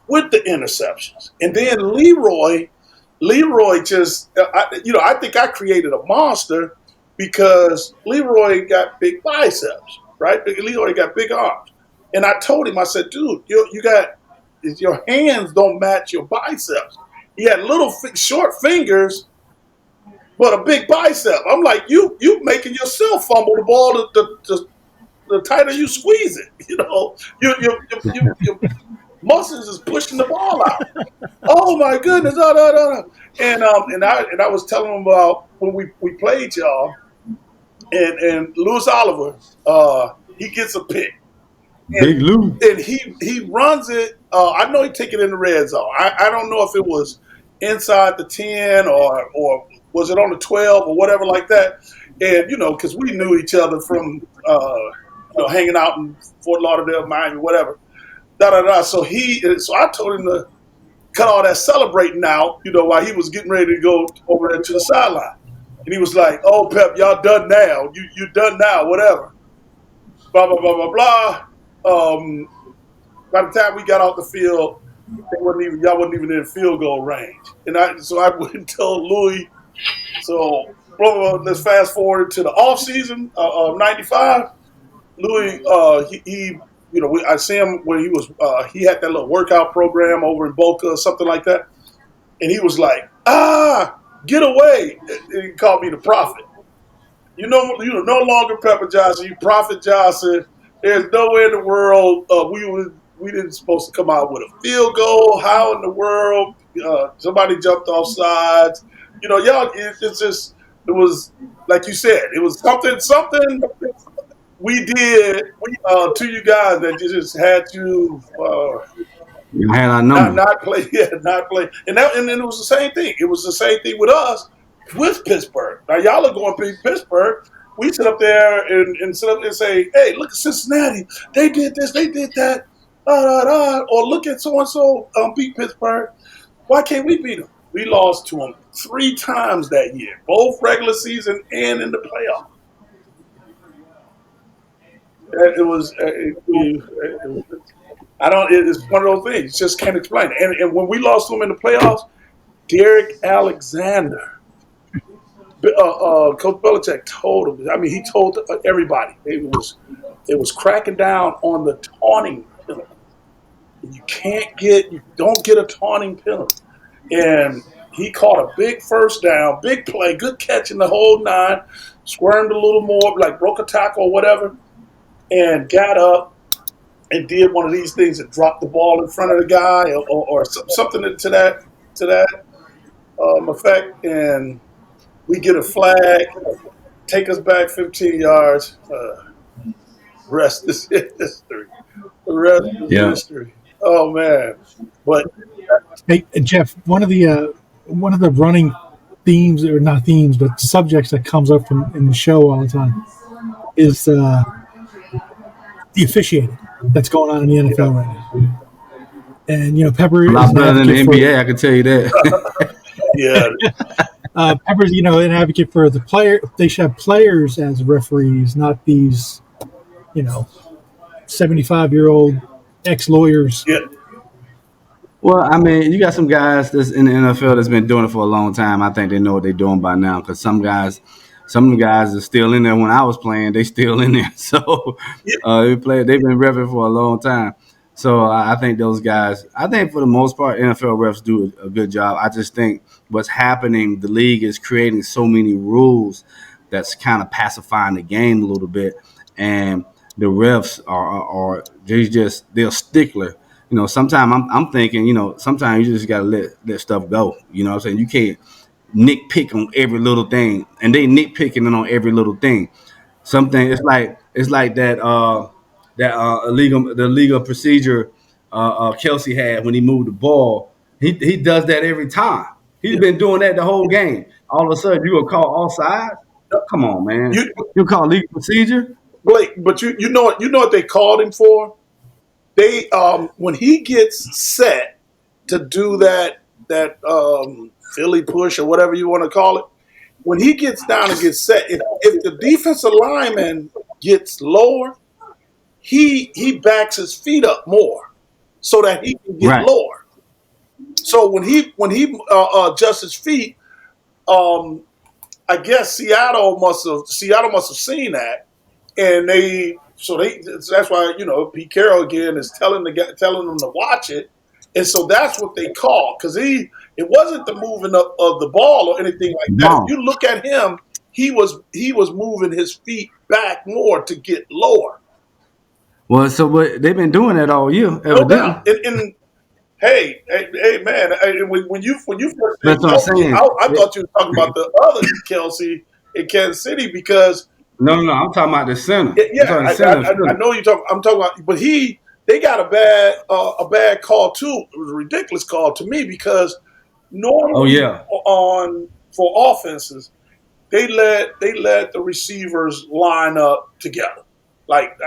with the interceptions. And then Leroy just, I think I created a monster because Leroy got big biceps, right? Leroy got big arms. And I told him, I said, dude, your hands don't match your biceps. He had little short fingers, but a big bicep. I'm like, you making yourself fumble the ball the tighter you squeeze it. Your muscles is pushing the ball out. Oh my goodness! And I was telling him about when we played y'all, and Louis Oliver, he gets a pick. Big Lou. And he runs it. I know he took it in the red zone. I don't know if it was inside the 10 or was it on the 12 or whatever like that. And, because we knew each other from, hanging out in Fort Lauderdale, Miami, whatever. So I told him to cut all that celebrating out, while he was getting ready to go over there to the sideline. And he was like, oh, Pep, y'all done now. You done now, whatever. Blah, blah, blah, blah, blah. By the time we got off the field, y'all wasn't even in field goal range. And I went and told Louis, so blah, blah, blah, let's fast forward to the off season of '95. Louis, I see him when he had that little workout program over in Boca or something like that. And he was like, get away. And he called me the prophet. You're no longer Pepper Johnson, you Prophet Johnson. There's no way in the world we didn't supposed to come out with a field goal. How in the world somebody jumped off sides? Y'all. It was like you said. It was something we did to you guys that just had to had our number. not play. Yeah, not play. And it was the same thing. It was the same thing with us with Pittsburgh. Now y'all are going to beat Pittsburgh. We sit up there and sit up and say, hey, look at Cincinnati. They did this, they did that. Or look at so-and-so beat Pittsburgh. Why can't we beat them? We lost to them 3 times that year, both regular season and in the playoff. It's one of those things. Just can't explain it. And when we lost to them in the playoffs, Derek Alexander, Coach Belichick told him. I mean, he told everybody it was cracking down on the taunting penalty. You don't get a taunting penalty. And he caught a big first down, big play, good catch in the whole 9, squirmed a little more, like broke a tackle or whatever, and got up and did one of these things and dropped the ball in front of the guy or something to that effect, and we get a flag, take us back 15 yards. Rest is history. The rest is history. Oh man! But hey, Jeff, one of the running themes, or not themes, but subjects that comes up in the show all the time is the officiating that's going on in the NFL right now. And Pepper is a lot better than the NBA. I can tell you that. yeah. Pepper's, an advocate for the player. They should have players as referees, not these, 75-year-old ex-lawyers. Yeah. Well, I mean, you got some guys that's in the NFL that's been doing it for a long time. I think they know what they're doing by now because some of the guys are still in there. When I was playing, they still in there. So they've been reffing for a long time. So I think those guys. I think for the most part, NFL refs do a good job. I just think what's happening, the league is creating so many rules that's kind of pacifying the game a little bit, and the refs are they're stickler. You know, sometimes I'm thinking, you know, sometimes you just gotta let stuff go. You know what I'm saying? You can't nitpick on every little thing, and they nitpicking on every little thing. Something it's like the legal procedure Kelsey had when he moved the ball. He does that every time. He's been doing that the whole game. All of a sudden, you gonna call offside? Come on, man. You, You call legal procedure? Blake, but you know what they called him for? They when he gets set to do that Philly push or whatever you want to call it, when he gets down and gets set, if the defensive lineman gets lower, he backs his feet up more so that he can get Right. lower. So when he adjusts his feet, I guess Seattle must have seen that, and that's why Pete Carroll again is telling them to watch it, and so that's what they call, because it wasn't the moving up of the ball or anything like that. No. If you look at him, he was moving his feet back more to get lower. Well, so they've been doing that all year, No evidently. doubt. And hey, man! When you first said That's what I'm Kelsey, saying. I thought you were talking about the other Kelsey in Kansas City, because No, I'm talking about the center. I'm yeah, talking the center. I know you talk. I'm talking about, but they got a bad call too. It was a ridiculous call to me, because normally Oh yeah. for offenses, they let the receivers line up together. Like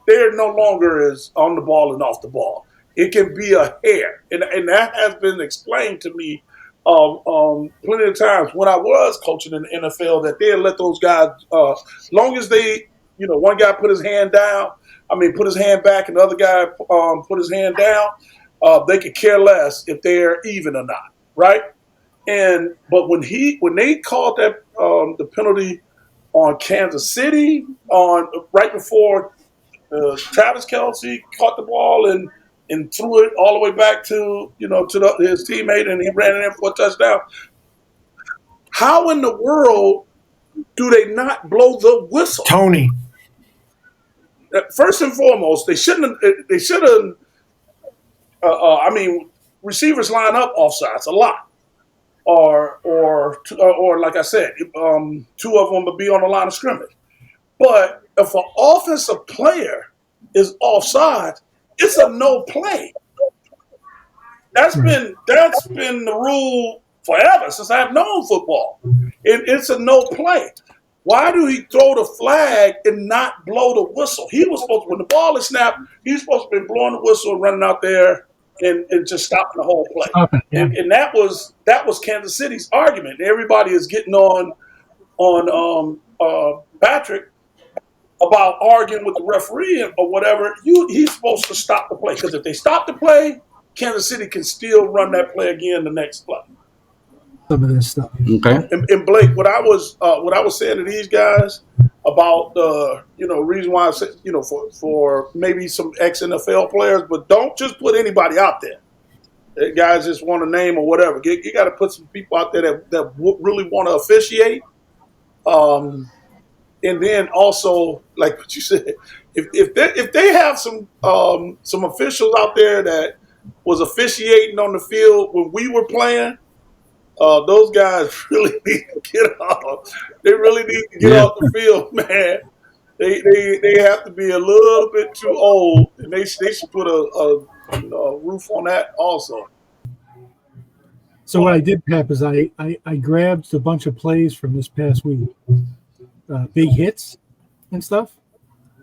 they're no longer as on the ball and off the ball. It can be a hair, and that has been explained to me plenty of times when I was coaching in the NFL, that they'll let those guys, long as they, one guy put his hand down, put his hand back, and the other guy put his hand down, they could care less if they're even or not, right? But when they called that the penalty on Kansas City right before Travis Kelsey caught the ball and threw it all the way back to his teammate, and he ran it in for a touchdown. How in the world do they not blow the whistle? Tony. First and foremost, they shouldn't. Receivers line up offsides a lot, or like I said, two of them would be on the line of scrimmage. But if an offensive player is offside, it's a no play. That's been the rule forever since I've known football. It's a no play. Why do he throw the flag and not blow the whistle? He was supposed to, when the ball is snapped, he's supposed to be blowing the whistle and running out there and just stopping the whole play. Okay, yeah. And that was Kansas City's argument. Everybody is getting on Patrick about arguing with the referee or whatever. He's supposed to stop the play, because if they stop the play, Kansas City can still run that play again the next play. Some of this stuff. Okay. And Blake, what I was saying to these guys about the reason why I said for maybe some ex-NFL players, but don't just put anybody out there. Guys just want a name or whatever. You got to put some people out there that really want to officiate. And then also, like what you said, if they have some officials out there that was officiating on the field when we were playing, those guys really need to get off. They really need to get off the field, man. They have to be a little bit too old, and they should put a roof on that also. So what I did, Pep, is I grabbed a bunch of plays from this past week, big hits and stuff,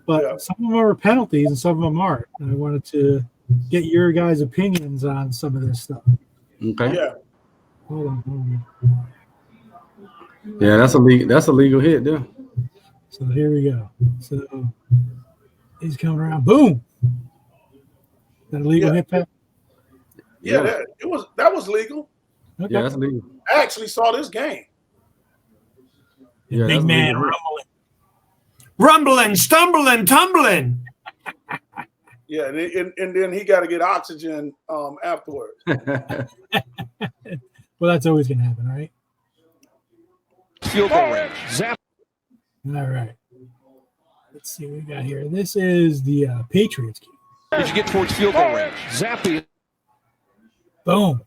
but some of them are penalties and some of them aren't. And I wanted to get your guys' opinions on some of this stuff. Okay. Yeah. Hold on. Yeah, that's a legal hit there. So here we go. So he's coming around. Boom. That a legal hit, Pep? Yeah, that was legal. Okay. Yeah, that's legal. I actually saw this game. Yeah, Big that's man legal. rumbling, stumbling, tumbling. Yeah, and then he got to get oxygen afterwards. Well, that's always going to happen, right? Field goal range. Zap. All right. Let's see what we got here. This is the Patriots game. Did you get towards field goal range? Zappy. Boom.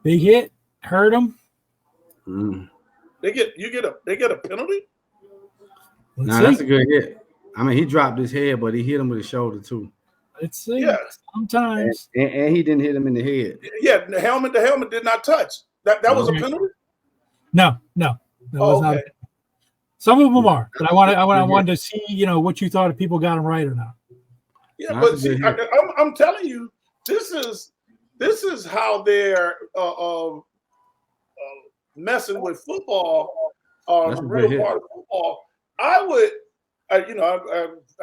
Big hit. Hurt him. They get a penalty. Let's see. That's a good hit. I mean, he dropped his head, but he hit him with his shoulder too. Let's see. Yeah. Sometimes. And he didn't hit him in the head. Yeah, the helmet did not touch. That was a penalty. No. That was not. Okay. Some of them are, but I wanted to see, what you thought if people got them right or not. Yeah, That's but see, I'm telling you, this is how they're messing with football. That's The a real good part of football. I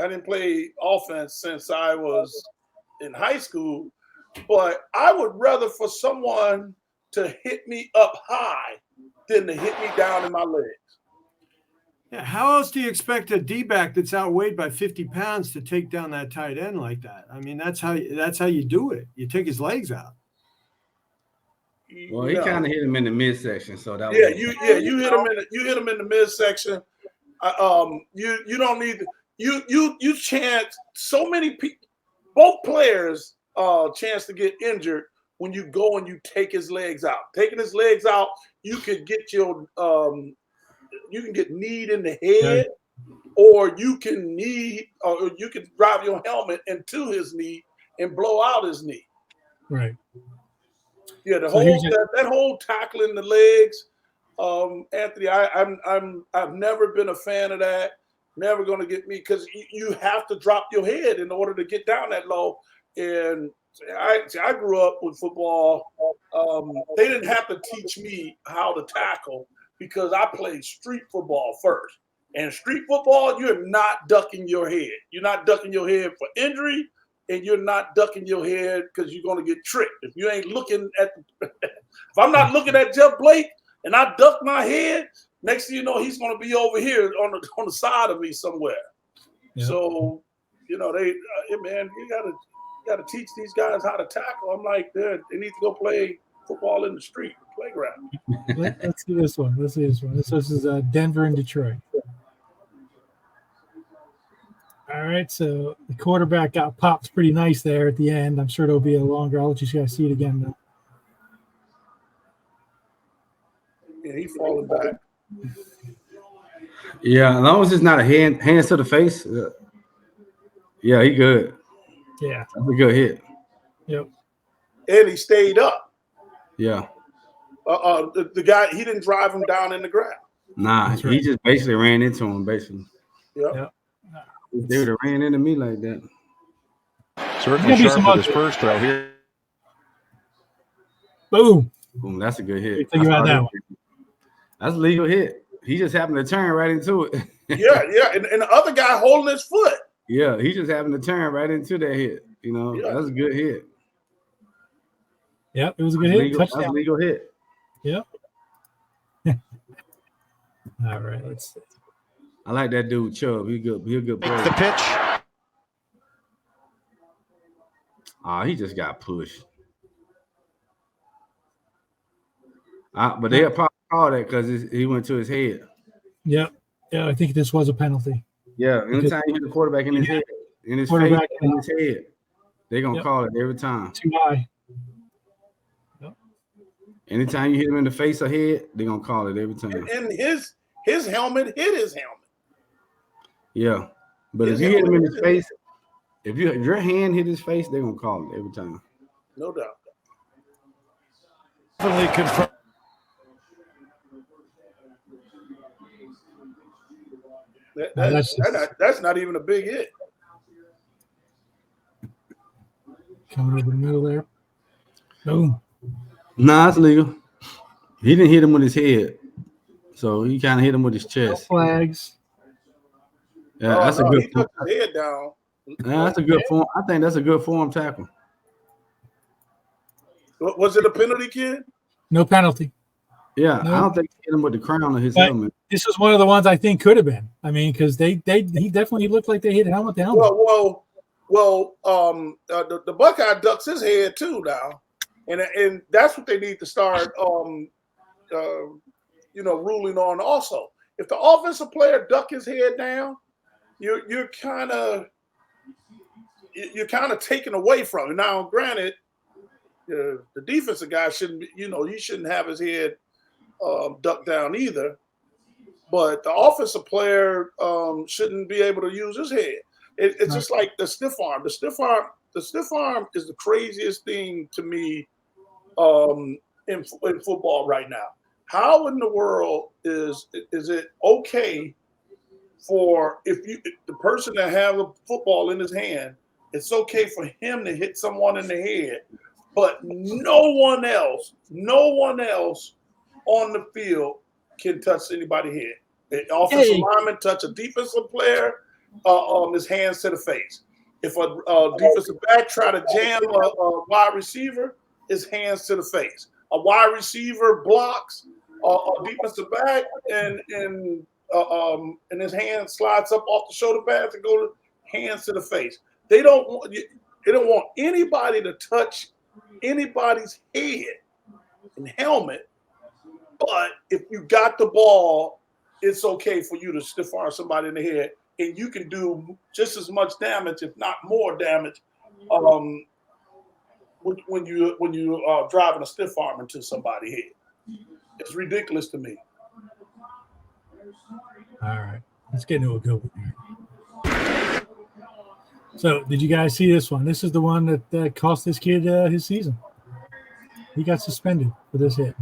didn't play offense since I was in high school, but I would rather for someone to hit me up high than to hit me down in my legs. Yeah, how else do you expect a D-back that's outweighed by 50 pounds to take down that tight end like that? I mean, that's how you do it. You take his legs out. Well, he kind of hit him in the midsection, so that you hit him in the midsection. You don't need you chance so many people, both players chance to get injured when you go and you take his legs out. Taking his legs out, you could get your you can get kneed in the head, or you can drive your helmet into his knee and blow out his knee. Right. Yeah, that whole tackling the legs, Anthony. I've never been a fan of that. Never going to get me, because you have to drop your head in order to get down that low. And I grew up with football. They didn't have to teach me how to tackle, because I played street football first. And street football, you're not ducking your head. You're not ducking your head for injury, and you're not ducking your head because you're going to get tricked. If you ain't looking at if I'm not looking at Jeff Blake and I duck my head, next thing you know, he's going to be over here on the side of me somewhere. Yeah. So, man, you got to teach these guys how to tackle. I'm like, they need to go play football in the street, playground. Let's see this one. This is Denver and Detroit. All right, so the quarterback got popped pretty nice there at the end. I'm sure it'll be a longer. I'll let you guys see it again though. Yeah, he's falling back. Yeah, as long as it's not a hands to the face. Yeah, he good. Yeah, that's a good hit. Yep. And he stayed up. Yeah. The guy, he didn't drive him down in the ground. Nah, right. He just basically ran into him. Basically. Yep. If they would have ran into me like that. Certainly sharp with his first throw here. Boom. Boom. That's a good hit. Think about that one. That's a legal hit. He just happened to turn right into it. Yeah. And the other guy holding his foot. Yeah, he just happened to turn right into that hit. That's a good hit. Yep, it was a good hit. Legal, that's a legal hit. Yep. All right, let's see. I like that dude, Chubb. He's good. He's a good player. The pitch. He just got pushed. But they'll probably call that because he went to his head. Yep. Yeah, I think this was a penalty. Yeah, anytime you hit the quarterback in his head, in his face, in his head, they're going to call it every time. Too high. Yep. Anytime you hit him in the face or head, they're going to call it every time. And his helmet hit his helmet. Yeah, but if you hit him in his face, if your hand hit his face, they're gonna call it every time. No doubt. Definitely confirm. That's not even a big hit. Coming over the middle there. Boom. Nah, it's legal. He didn't hit him with his head, so he kind of hit him with his chest. No flags. Yeah, that's a good. He took his head down. Yeah, that's a good form. I think that's a good form tackle. Was it a penalty, kid? No penalty. Yeah, no. I don't think he hit him with the crown of his helmet. This was one of the ones I think could have been. I mean, because he definitely looked like they hit helmet to helmet. Well, the Buckeye ducks his head too now, and that's what they need to start, ruling on also. If the offensive player duck his head down, you're kind of taken away from it. Now, granted, the defensive guy shouldn't, he shouldn't have his head ducked down either. But the offensive player shouldn't be able to use his head. It's just like the stiff arm. The stiff arm is the craziest thing to me in football right now. How in the world is it okay for if the person that has a football in his hand, it's okay for him to hit someone in the head, but no one else on the field can touch anybody's head. An offensive lineman touch a defensive player, his hands to the face. If a defensive back try to jam a wide receiver, his hands to the face. A wide receiver blocks a defensive back, and his hand slides up off the shoulder pads and go to hands to the face. They don't want anybody to touch anybody's head and helmet. But if you got the ball, it's okay for you to stiff arm somebody in the head, and you can do just as much damage, if not more damage, when you are driving a stiff arm into somebody's head. It's ridiculous to me. All right, let's get into a good one here. So, did you guys see this one? This is the one that cost this kid his season. He got suspended for this hit.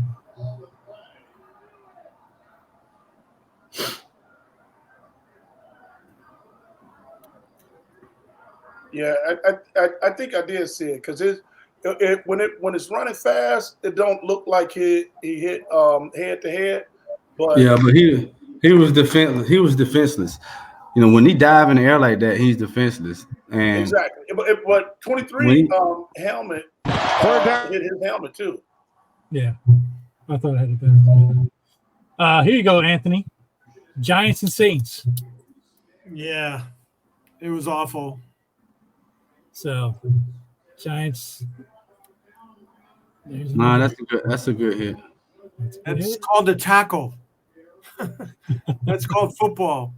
Yeah, I think I did see it because when it's running fast, it don't look like he hit head to head. But yeah, but he was defenseless. When he dive in the air like that, he's defenseless. And exactly. But 23 helmet hit his helmet too. Yeah, I thought I had a better. Here you go, Anthony. Giants and Saints. Yeah, it was awful. So, Giants. That's a good hit. That's called a tackle. That's called football.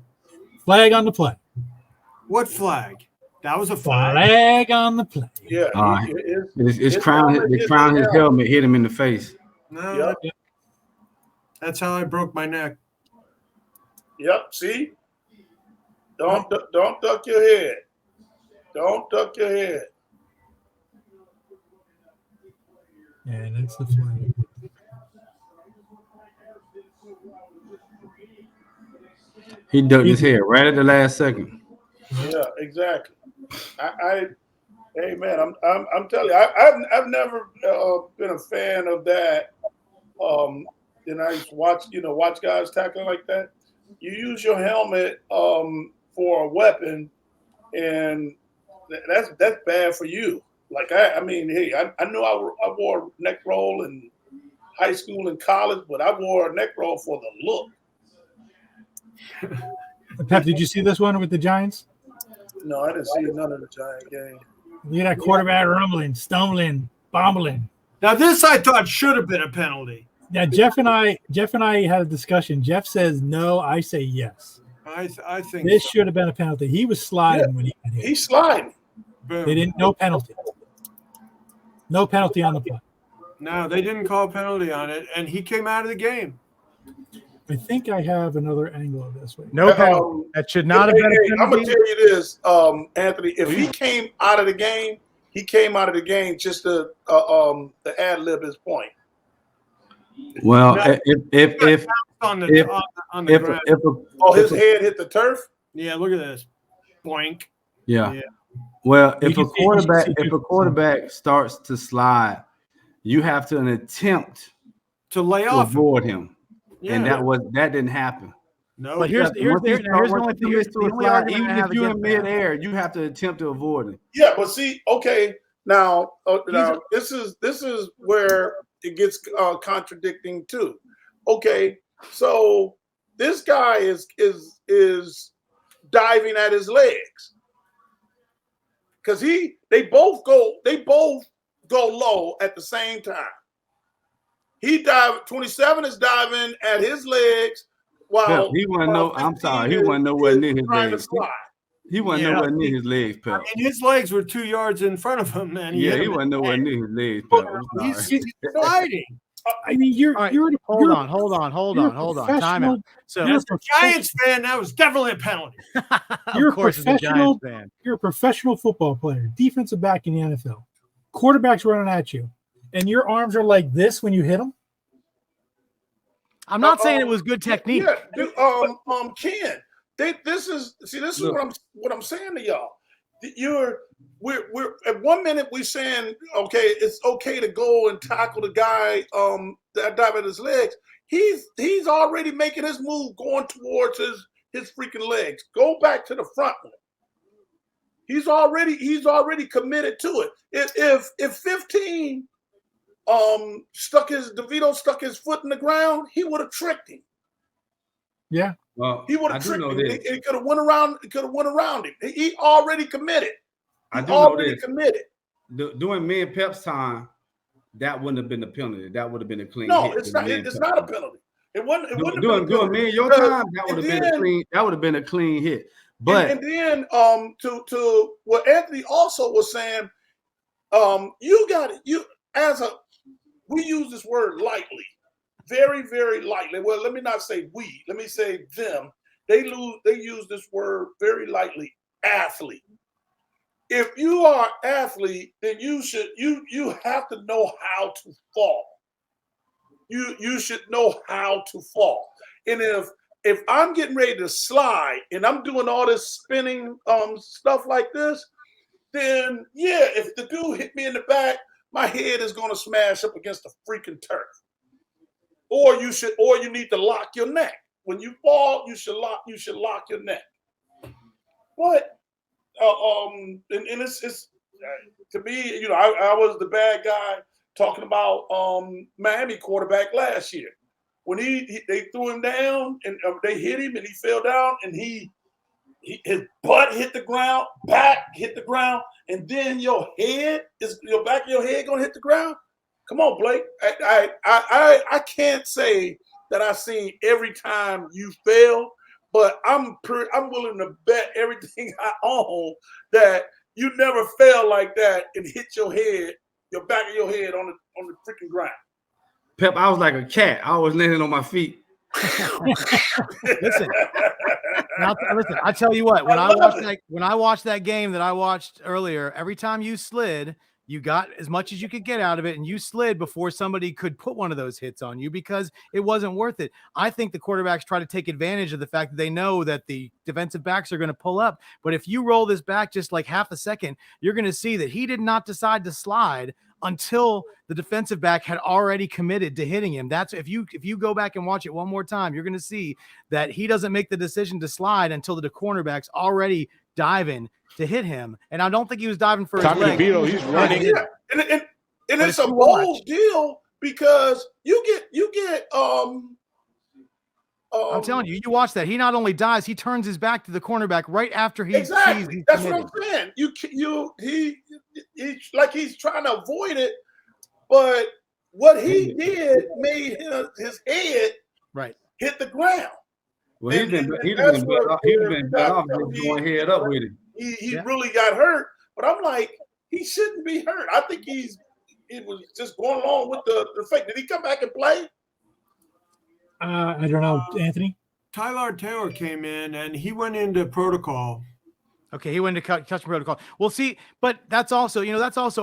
Flag on the play. What flag? That was a flag. Flag on the play. Yeah, his crown his helmet hit him in the face. No, yep. That's how I broke my neck. Yep. See, don't duck your head. Don't duck your head. And that's the flag. He ducked his head right at the last second. Yeah, exactly. Hey man, I'm telling you, I've never been a fan of that. And I used to watch guys tackling like that. You use your helmet for a weapon, and that's bad for you. Like I knew I wore a neck roll in high school and college, but I wore a neck roll for the look. Pep, did you see this one with the Giants? No, I didn't see none of the Giant game. Look at that quarterback rumbling, stumbling, bombling. Now this I thought should have been a penalty. Now Jeff and I had a discussion. Jeff says no, I say yes. I think this should have been a penalty. He was sliding when he got hit. He's sliding. Boom. They didn't. No penalty. No penalty on the play. No, they didn't call a penalty on it, and he came out of the game. I think I have another angle of this. No penalty. That should not have been a penalty. I'm gonna tell you this, Anthony. If he came out of the game, he came out of the game just to ad lib his point. Well, No, if on the ground. His head hit the turf. Yeah, look at this. Boink. Yeah. Well, if a quarterback starts to slide, you have to attempt to lay to off avoid him. Yeah. And that didn't happen. No, But here's the only argument even I have if you're in against that. midair, you have to attempt to avoid him. Yeah, but see, okay, now this is where it gets contradicting too. Okay, so this guy is diving at his legs. because they both go low at the same time. He dive 27 is diving at his legs while he wasn't he wasn't nowhere near his legs. He wasn't nowhere near his legs, Pep. I mean, his legs were 2 yards in front of him, man. He wasn't nowhere near his legs, Pep. He's sliding. I mean, hold on. Time out. So as a Giants fan, that was definitely a penalty. You're a professional football player, defensive back in the NFL. Quarterback's running at you, and your arms are like this when you hit them. I'm not saying it was good technique. Yeah, Ken, this is what I'm saying to y'all. We're at 1 minute we're saying, okay, it's okay to go and tackle the guy that dive at his legs. He's already making his move going towards his freaking legs. Go back to the front one. He's already committed to it. If 15 DeVito stuck his foot in the ground, he would have tricked him. Yeah. Well, he would have tricked him. It could have went around him. He already committed. Committed. During me and Pep's time, that wouldn't have been a penalty. That would have been a clean hit. No, it's not a penalty. It wouldn't during me and your time, that would have been a clean hit. But and then to what Anthony also was saying, we use this word lightly, very, very lightly. Well, let me not say we, let me say them. They use this word very lightly, athlete. If you are an athlete, then you have to know how to fall. You should know how to fall. And if I'm getting ready to slide and I'm doing all this spinning stuff like this, then yeah, if the dude hit me in the back, my head is going to smash up against the freaking turf. Or you need to lock your neck. When you fall, you should lock your neck. But and it's to me, I was the bad guy talking about Miami quarterback last year when they threw him down and they hit him and he fell down and his butt hit the ground, back hit the ground, and then your back of your head gonna hit the ground. Come on, Blake. I can't say that I've seen every time you fail, but I'm willing to bet everything I own that you never fail like that and hit your back of your head on the freaking ground. Pep, I was like a cat. I was landing on my feet. Listen, I tell you what. When I watched that game that I watched earlier, every time you slid, you got as much as you could get out of it, and you slid before somebody could put one of those hits on you because it wasn't worth it. I think the quarterbacks try to take advantage of the fact that they know that the defensive backs are going to pull up. But if you roll this back just like half a second, you're going to see that he did not decide to slide until the defensive back had already committed to hitting him. That's if you go back and watch it one more time, you're going to see that he doesn't make the decision to slide until the cornerback's already diving to hit him. And I don't think he was diving for his leg. DeVito, he's running. Yeah. And it's a bold deal because you get I'm telling you, you watch that. He not only dives, he turns his back to the cornerback right after he sees he's That's committed. what I'm saying. He's like he's trying to avoid it, but what he did made his head hit the ground. Well, he's been better off going head up with it. He really got hurt, but I'm like, he shouldn't be hurt. I think he was just going along with the fake. Did he come back and play? I don't know, Anthony. Tyler Taylor came in and he went into protocol. Okay, he went into concussion protocol. Well, see, but that's also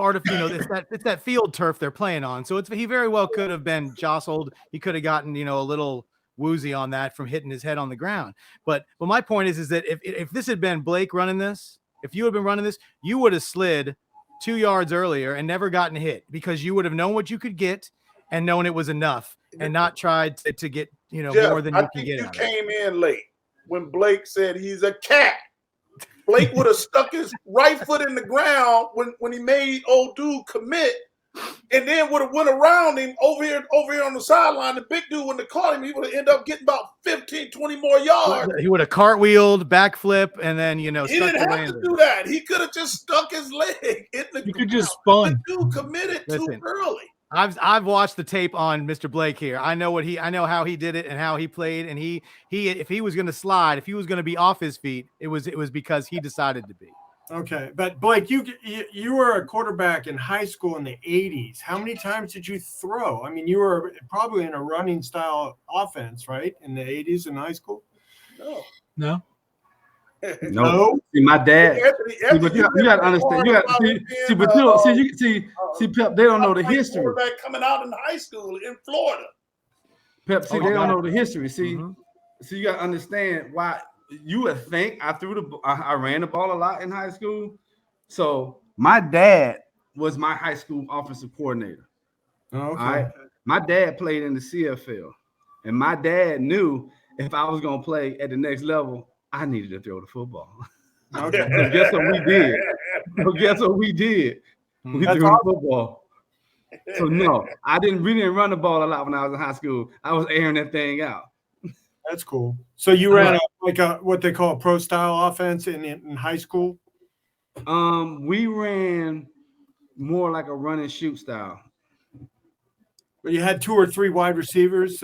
artificial. It's that field turf they're playing on. So he very well could have been jostled. He could have gotten a little woozy on that from hitting his head on the ground. But my point is that if this had been Blake running this, if you had been running this, you would have slid 2 yards earlier and never gotten hit because you would have known what you could get and known it was enough and not tried to get Jeff, more than you can get. You came in late when Blake said he's a cat. Blake would have stuck his right foot in the ground when he made old dude commit and then would have went around him over here on the sideline. The big dude wouldn't have caught him. He would have ended up getting about 15, 20 more yards. He would have cartwheeled, backflip, and then He stuck didn't the have landing. to do that. He could have just stuck his leg in the You could ground. just spun. The dude committed too early. I've watched the tape on Mr. Blake here. I know how he did it and how he played. And he if he was going to slide, if he was going to be off his feet, it was because he decided to be. Okay, but Blake, you were a quarterback in high school in the 80s. How many times did you throw? I mean, you were probably in a running style offense, right? In the 80s in high school? No. No. See, my dad. See, but you got to understand. You got see, Pep. They don't know the history. Quarterback coming out in high school in Florida. Pep, see, they don't know the history. See, so you got to understand why. You would think I ran the ball a lot in high school. So my dad was my high school offensive coordinator. Oh, okay. All right. My dad played in the CFL, and my dad knew if I was going to play at the next level, I needed to throw the football. Okay. So guess what we did? We threw the football. So no, we didn't run the ball a lot when I was in high school. I was airing that thing out. That's cool. So you ran what they call a pro style offense in high school? We ran more like a run and shoot style. But you had 2 or 3 wide receivers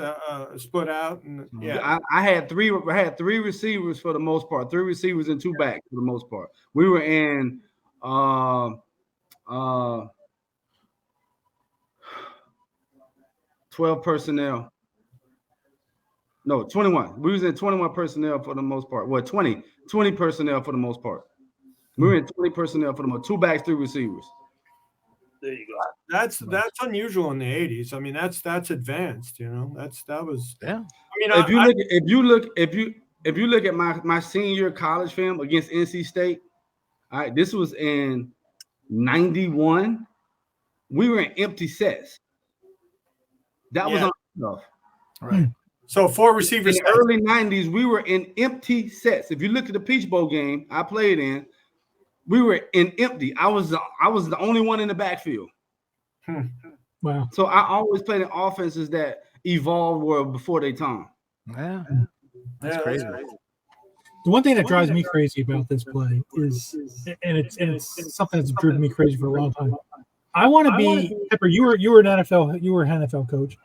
split out, and I had three receivers for the most part. 3 receivers and 2 backs for the most part. We were in 12 personnel. No, 21. We was in 21 personnel for the most part. Well, 20 personnel for the most part. We were in 20 personnel for the most. 2 backs, 3 receivers. There you go. That's unusual in the 80s. I mean, that's advanced. That was. Yeah. I mean, if you look at my senior year college film against NC State, all right, this was in 91. We were in empty sets. That was enough. Right. So 4 receivers. In the early 90s, we were in empty sets. If you look at the Peach Bowl game I played in, we were in empty. I was the only one in the backfield. Wow. So I always played in offenses that evolved were before their time. Yeah. That's crazy. The one thing that drives me crazy about this play is, and it's something that's driven me crazy for a long time. I want to be Pepper. You were an NFL coach.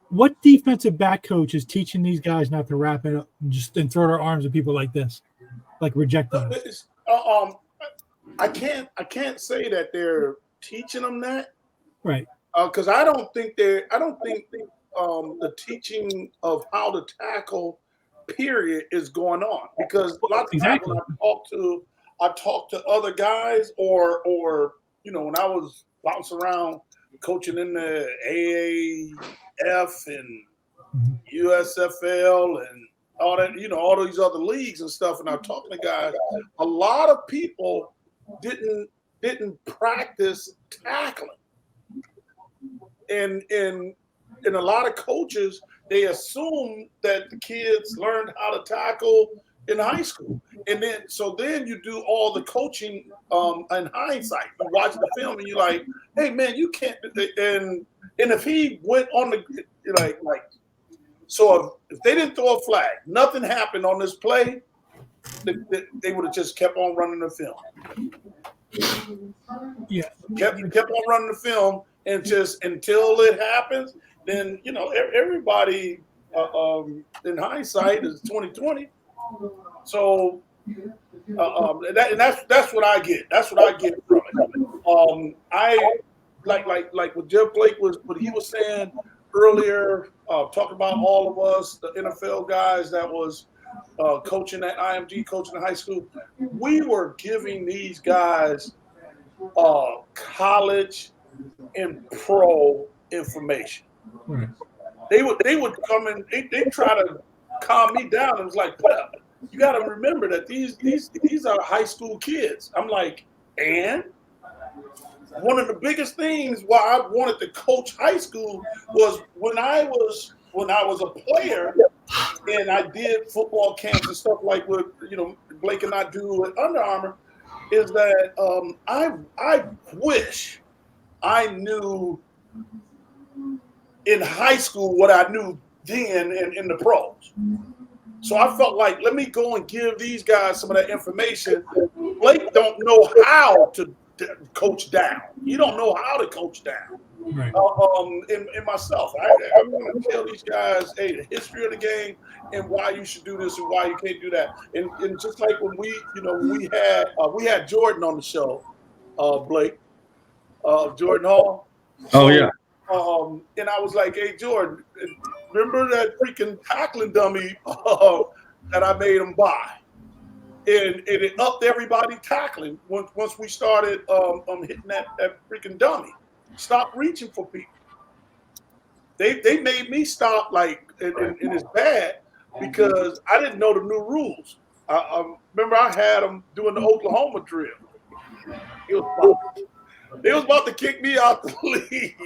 What defensive back coach is teaching these guys not to wrap it up and throw their arms at people like this, like reject them? I can't say that they're teaching them that, right? Because I don't think the teaching of how to tackle period is going on, because a lot of times when I talk to other guys or when I was bouncing around coaching in the AAF and USFL and all that, all these other leagues and stuff, and I'm talking to guys, a lot of people didn't practice tackling, and a lot of coaches, they assume that the kids learned how to tackle in high school, and then you do all the coaching in hindsight. You watch the film and you're like, hey man, you can't. And if he went on the so if they didn't throw a flag, nothing happened on this play, they would have just kept on running the film. Yeah, kept on running the film, and just until it happens, then everybody in hindsight is 2020. So that's what I get. That's what I get from it. I like what Jeff Blake what he was saying earlier, talking about all of us, the NFL guys that was coaching at IMG, coaching in high school. We were giving these guys college and pro information. right. They would come in. They try to calm me down. It was like, well, you got to remember that these are high school kids. I'm like, and one of the biggest things why I wanted to coach high school was when I was a player and I did football camps and stuff like what Blake and I do at Under Armour, is that I wish I knew in high school what I knew then in the pros. So I felt like, let me go and give these guys some of that information. Blake don't know how to coach down. You don't know how to coach down. Right. In myself, I want to tell these guys, hey, the history of the game and why you should do this and why you can't do that. And just like when we had Jordan on the show, Blake, Jordan Hall. Oh yeah. And I was like, hey, Jordan, remember that freaking tackling dummy that I made him buy? And it upped everybody tackling once we started hitting that freaking dummy. Stop reaching for people. They made me stop, like, and it's bad because I didn't know the new rules. I remember I had them doing the Oklahoma drill. They was about to kick me out the league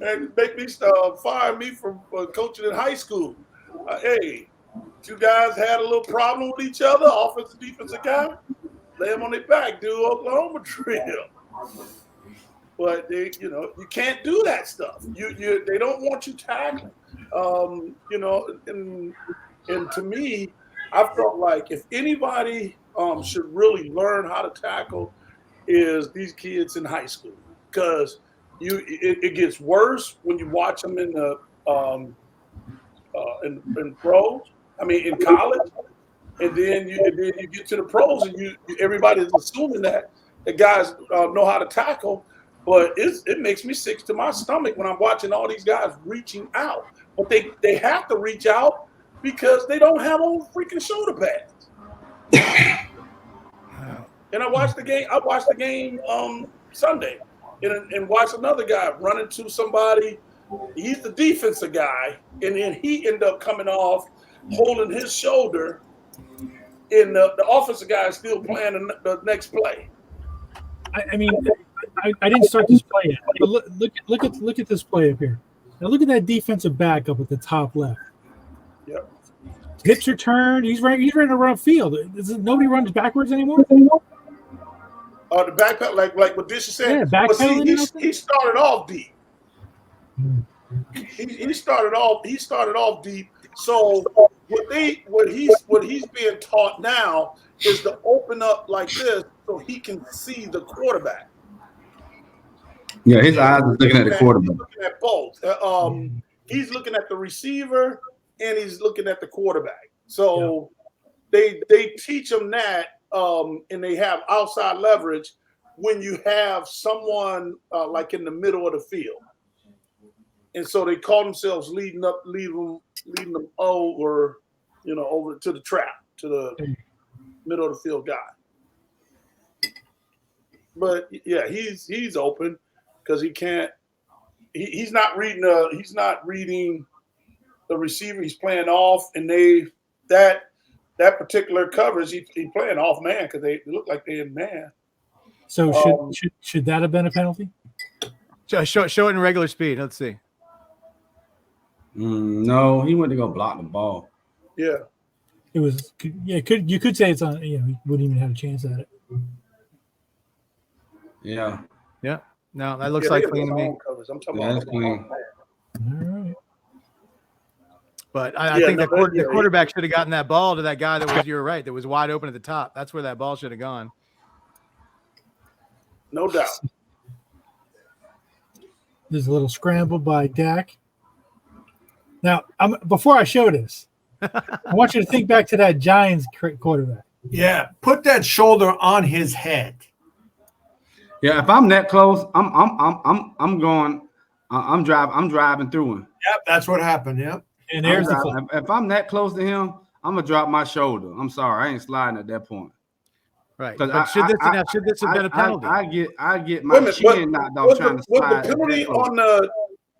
and make me fire me from coaching in high school. Hey, two guys had a little problem with each other, offensive, defensive guy, lay them on their back, do Oklahoma drill. But you can't do that stuff. They don't want you tackling. And to me, I felt like if anybody should really learn how to tackle, is these kids in high school, because it gets worse when you watch them in the in pros. I mean, in college, and then you get to the pros, and everybody's assuming that the guys know how to tackle. But it makes me sick to my stomach when I'm watching all these guys reaching out. But they have to reach out because they don't have on freaking shoulder pads. And I watched the game Sunday and watched another guy run into somebody. He's the defensive guy, and then he ended up coming off holding his shoulder, and the offensive guy is still playing the next play. I mean, I didn't start this play yet, but look at this play up here. Now look at that defensive back up at the top left. Yep. Hips are turned. He's ready to run field. Nobody runs backwards anymore. The backpedal, like what Dish is saying. Yeah, backpedaling. He started off deep. He started off deep. So what he's being taught now is to open up like this so he can see the quarterback. Yeah, his eyes are looking at the quarterback. He's looking at both. He's looking at the receiver and he's looking at the quarterback. So they teach him that, and they have outside leverage when you have someone like in the middle of the field. And so they call themselves leading them over, over to the trap, to the middle of the field guy. But yeah, he's open because he can't. He's not reading the receiver. He's playing off, and that particular coverage he playing off man because they look like they're in man. So should that have been a penalty? Show it in regular speed. Let's see. No, he went to go block the ball. Yeah, it was. Yeah, you could say it's on. He wouldn't even have a chance at it. Yeah. Yeah. No, that looks like clean to me. I'm talking Yeah, about that's clean. All right. But I think the quarterback should have gotten that ball to that guy that was wide open at the top. That's where that ball should have gone. No doubt. There's a little scramble by Dak. Now, before I show this, I want you to think back to that Giants quarterback. Yeah, put that shoulder on his head. Yeah, if I'm that close, I'm going. I'm driving through him. Yep, that's what happened. Yep. And there's the flip. If I'm that close to him, I'm gonna drop my shoulder. I'm sorry, I ain't sliding at that point. Right. But should this have been a penalty? I get my chin knocked off trying to slide. Was the penalty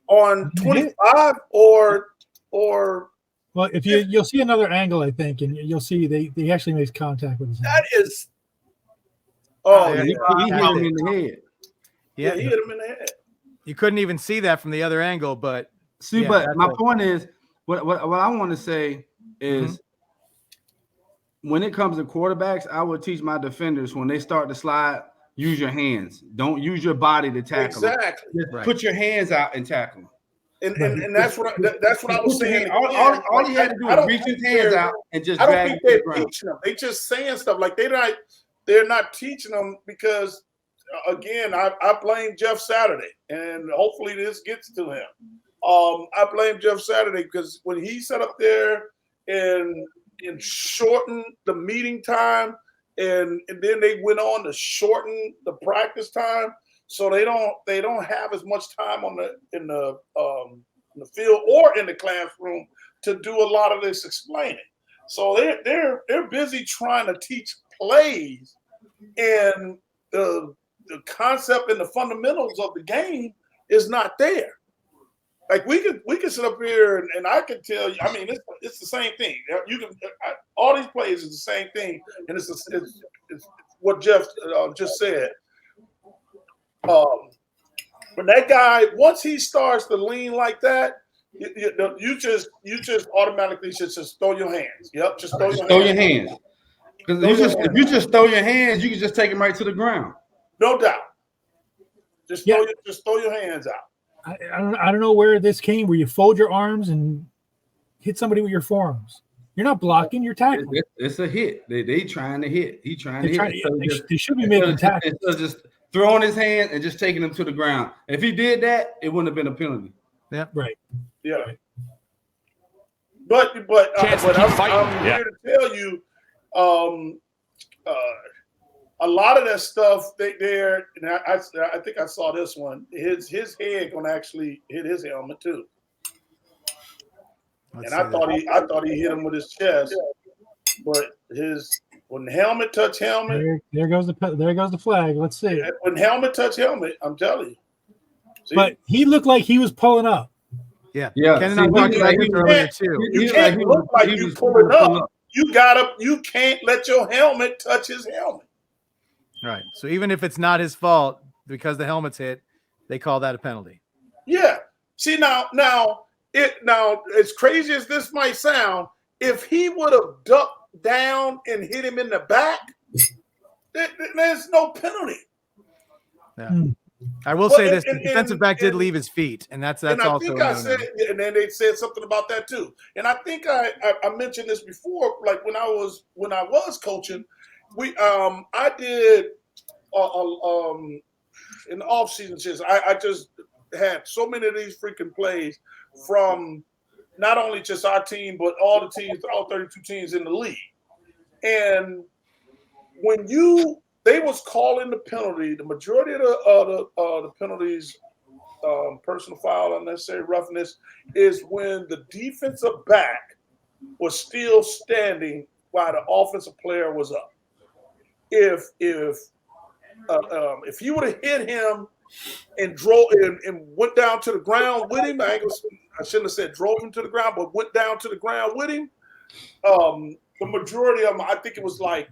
on 25 or? Well, if you'll see another angle, I think, and you'll see they actually makes contact with his hand. That is. Oh, he hit him in the head. Yeah, he hit him in the head. You couldn't even see that from the other angle, but see, but my point is, what I want to say is, when it comes to quarterbacks, I would teach my defenders when they start to slide, use your hands. Don't use your body to tackle them. Exactly. Just put your hands out and tackle them. And that's what I was saying. All he had to do was reach his hands out and just I don't drag think them to the they're ground. teaching them. They just saying stuff like they're not teaching them because again, I blame Jeff Saturday, and hopefully this gets to him. I blame Jeff Saturday because when he sat up there and shortened the meeting time, and then they went on to shorten the practice time, so they don't have as much time in the field or in the classroom to do a lot of this explaining. So they're busy trying to teach plays, and the concept and the fundamentals of the game is not there. Like we could sit up here and I can tell you. I mean, it's the same thing. All these plays is the same thing, and it's what Jeff just said. When that guy, once he starts to lean like that, you just automatically should just throw your hands. Yep, just throw your hands. Because if you just throw your hands, you can just take them right to the ground. No doubt. Just throw your hands out. I don't know where this came, where you fold your arms and hit somebody with your forearms. You're not blocking, you're tackling. It's a hit. They trying to hit. He trying to hit. They should be making tackles. Instead of just throwing his hand and just taking him to the ground. If he did that, it wouldn't have been a penalty. Yeah. Right. Yeah. But I'm here to tell you, a lot of that stuff there, and I think I saw this one. His head gonna actually hit his helmet too. I thought he hit him with his chest, but when the helmet touch helmet, there goes the flag. Let's see. When helmet touch helmet, I'm telling you. See? But he looked like he was pulling up. Yeah. Yeah. Ken and I talked about this earlier too. You can't look like you pulling up. You can't let your helmet touch his helmet. Right. So even if it's not his fault because the helmet's hit, they call that a penalty. Yeah. See now as crazy as this might sound, if he would have ducked down and hit him in the back, there's no penalty. Yeah. I will say this: the defensive back did leave his feet, and that's and I also. think I said, and then they said something about that too. And I think I mentioned this before, like when I was coaching. I did in the off season. I just had so many of these freaking plays from not only just our team, but all the teams, all 32 teams in the league. And when they was calling the penalty, the majority of the penalties, personal foul, unnecessary roughness, is when the defensive back was still standing while the offensive player was up. If he would have hit him and drove and went down to the ground with him, I shouldn't have said drove him to the ground, but went down to the ground with him. The majority of them, I think it was like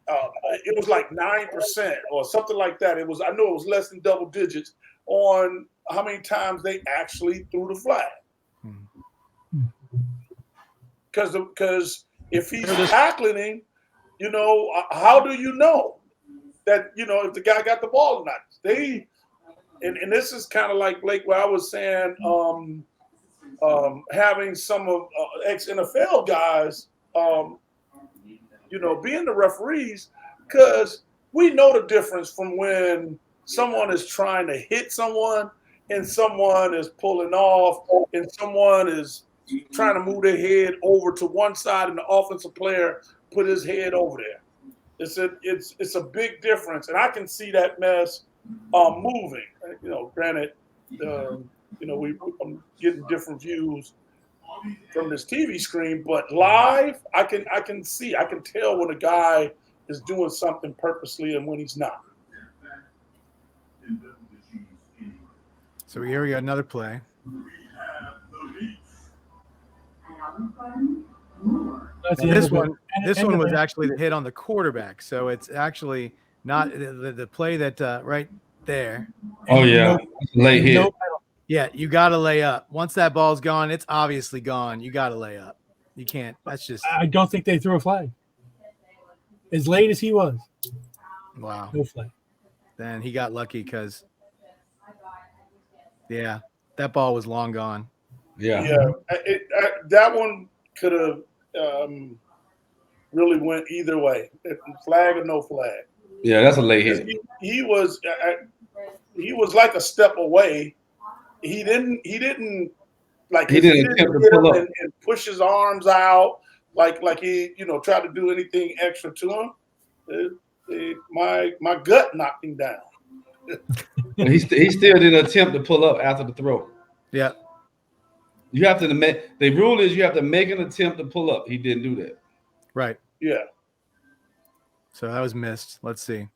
9% or something like that. I know it was less than double digits on how many times they actually threw the flag. Because if he's tackling him, how do you know that, if the guy got the ball or not? And this is kind of like Blake, where I was saying, having some of ex-NFL guys, being the referees, because we know the difference from when someone is trying to hit someone and someone is pulling off and someone is trying to move their head over to one side and the offensive player put his head over there. It's a big difference, and I can see that mess moving. Granted, I'm getting different views from this TV screen, but live, I can tell when a guy is doing something purposely and when he's not. So here we got another play. This one was actually the hit on the quarterback, so it's actually not the play that right there. Oh yeah, late hit. Yeah, you got to lay up. Once that ball's gone, it's obviously gone. You got to lay up. You can't. That's just I don't think they threw a flag. As late as he was, wow. no flag. Then he got lucky because, yeah, that ball was long gone. Yeah, that one could have really went either way, flag or no flag. Yeah, that's a late hit. He was like a step away. He didn't like He didn't attempt to pull up and push his arms out like he tried to do anything extra to him. My gut knocked him down. he still didn't attempt to pull up after the throw. Yeah. You have to the rule is you have to make an attempt to pull up. He didn't do that. Right. Yeah. So that was missed. Let's see.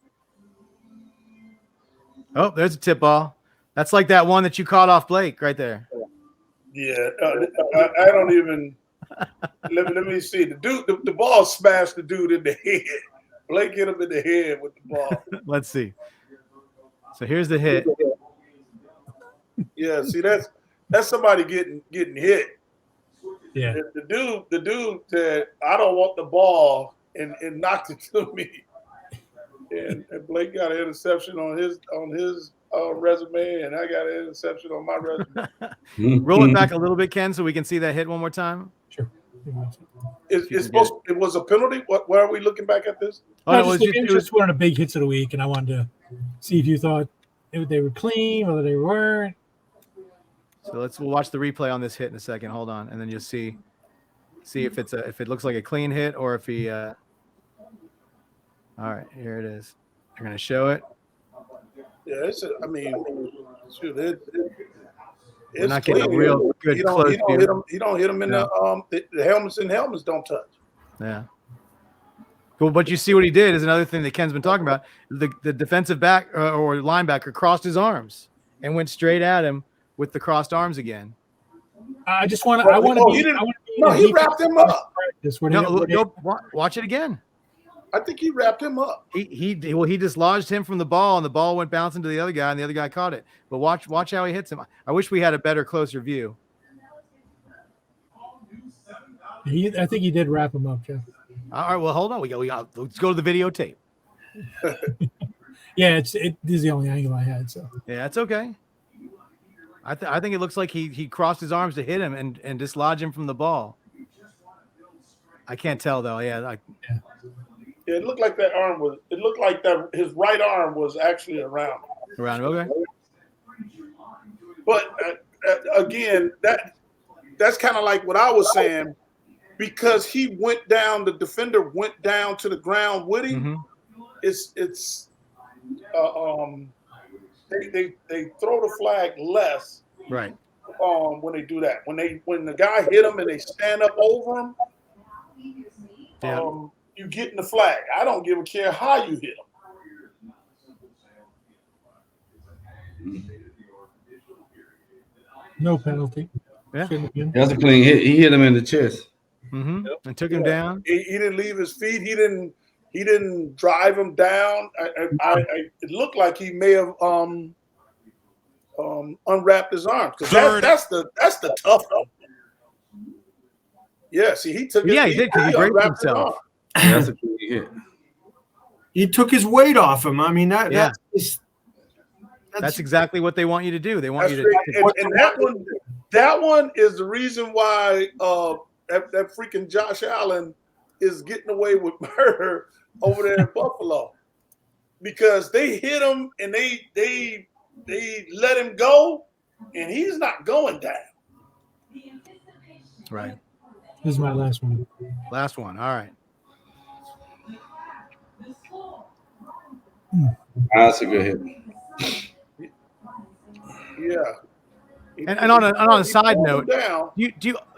Oh, there's a tip ball. That's like that one that you caught off Blake right there. Yeah. I don't even. Let me see. The ball smashed the dude in the head. Blake hit him in the head with the ball. Let's see. So here's the hit. Yeah. See, that's somebody getting hit. Yeah. The dude said, "I don't want the ball," and knocked it to me. And Blake got an interception on his resume, and I got an interception on my resume. Roll it back a little bit, Ken, so we can see that hit one more time. Sure. It was a penalty. Where are we looking back at this? Oh, No, no, it was just one of the big hits of the week, and I wanted to see if you thought they were clean, whether they weren't. So we'll watch the replay on this hit in a second. Hold on, and then you'll see if if it looks like a clean hit or if he. All right, here it is. They're gonna show it. Yeah, shoot, We're not getting a real good close view. He don't hit him in the helmets, and helmets don't touch. Yeah. Well, but you see what he did is another thing that Ken's been talking about. The defensive back or linebacker crossed his arms and went straight at him with the crossed arms again. I just want to. He wrapped him up. Watch it again. I think he wrapped him up. He dislodged him from the ball, and the ball went bouncing to the other guy, and the other guy caught it. But watch how he hits him. I wish we had a better, closer view. I think he did wrap him up, Jeff. All right, well, hold on. Let's go to the videotape. Yeah, this is the only angle I had. So yeah, that's okay. I think it looks like he crossed his arms to hit him and dislodge him from the ball. I can't tell though. Yeah, it looked like that arm was. It looked like that his right arm was actually around. Around, okay. But again, that's kind of like what I was saying, because he went down. The defender went down to the ground with him. Mm-hmm. They throw the flag less, right? When they do that, when the guy hit him and they stand up over him, you get in the flag. I don't give a care how you hit him. No penalty. Yeah, that's a clean hit. He hit him in the chest. Mm-hmm. And took him down. He didn't leave his feet. He didn't drive him down. It looked like he may have unwrapped his arms, because that's the tough one. Yeah, see, he took it. Yeah, he did, because he braced himself. That's a clean hit. He took his weight off him. I mean, that's exactly what they want you to do. They want you to. And that one is the reason why that freaking Josh Allen is getting away with murder over there in Buffalo, because they hit him and they let him go, and he's not going down. Right. This is my last one. Last one. All right. That's a good hit. Yeah. And on a side note, do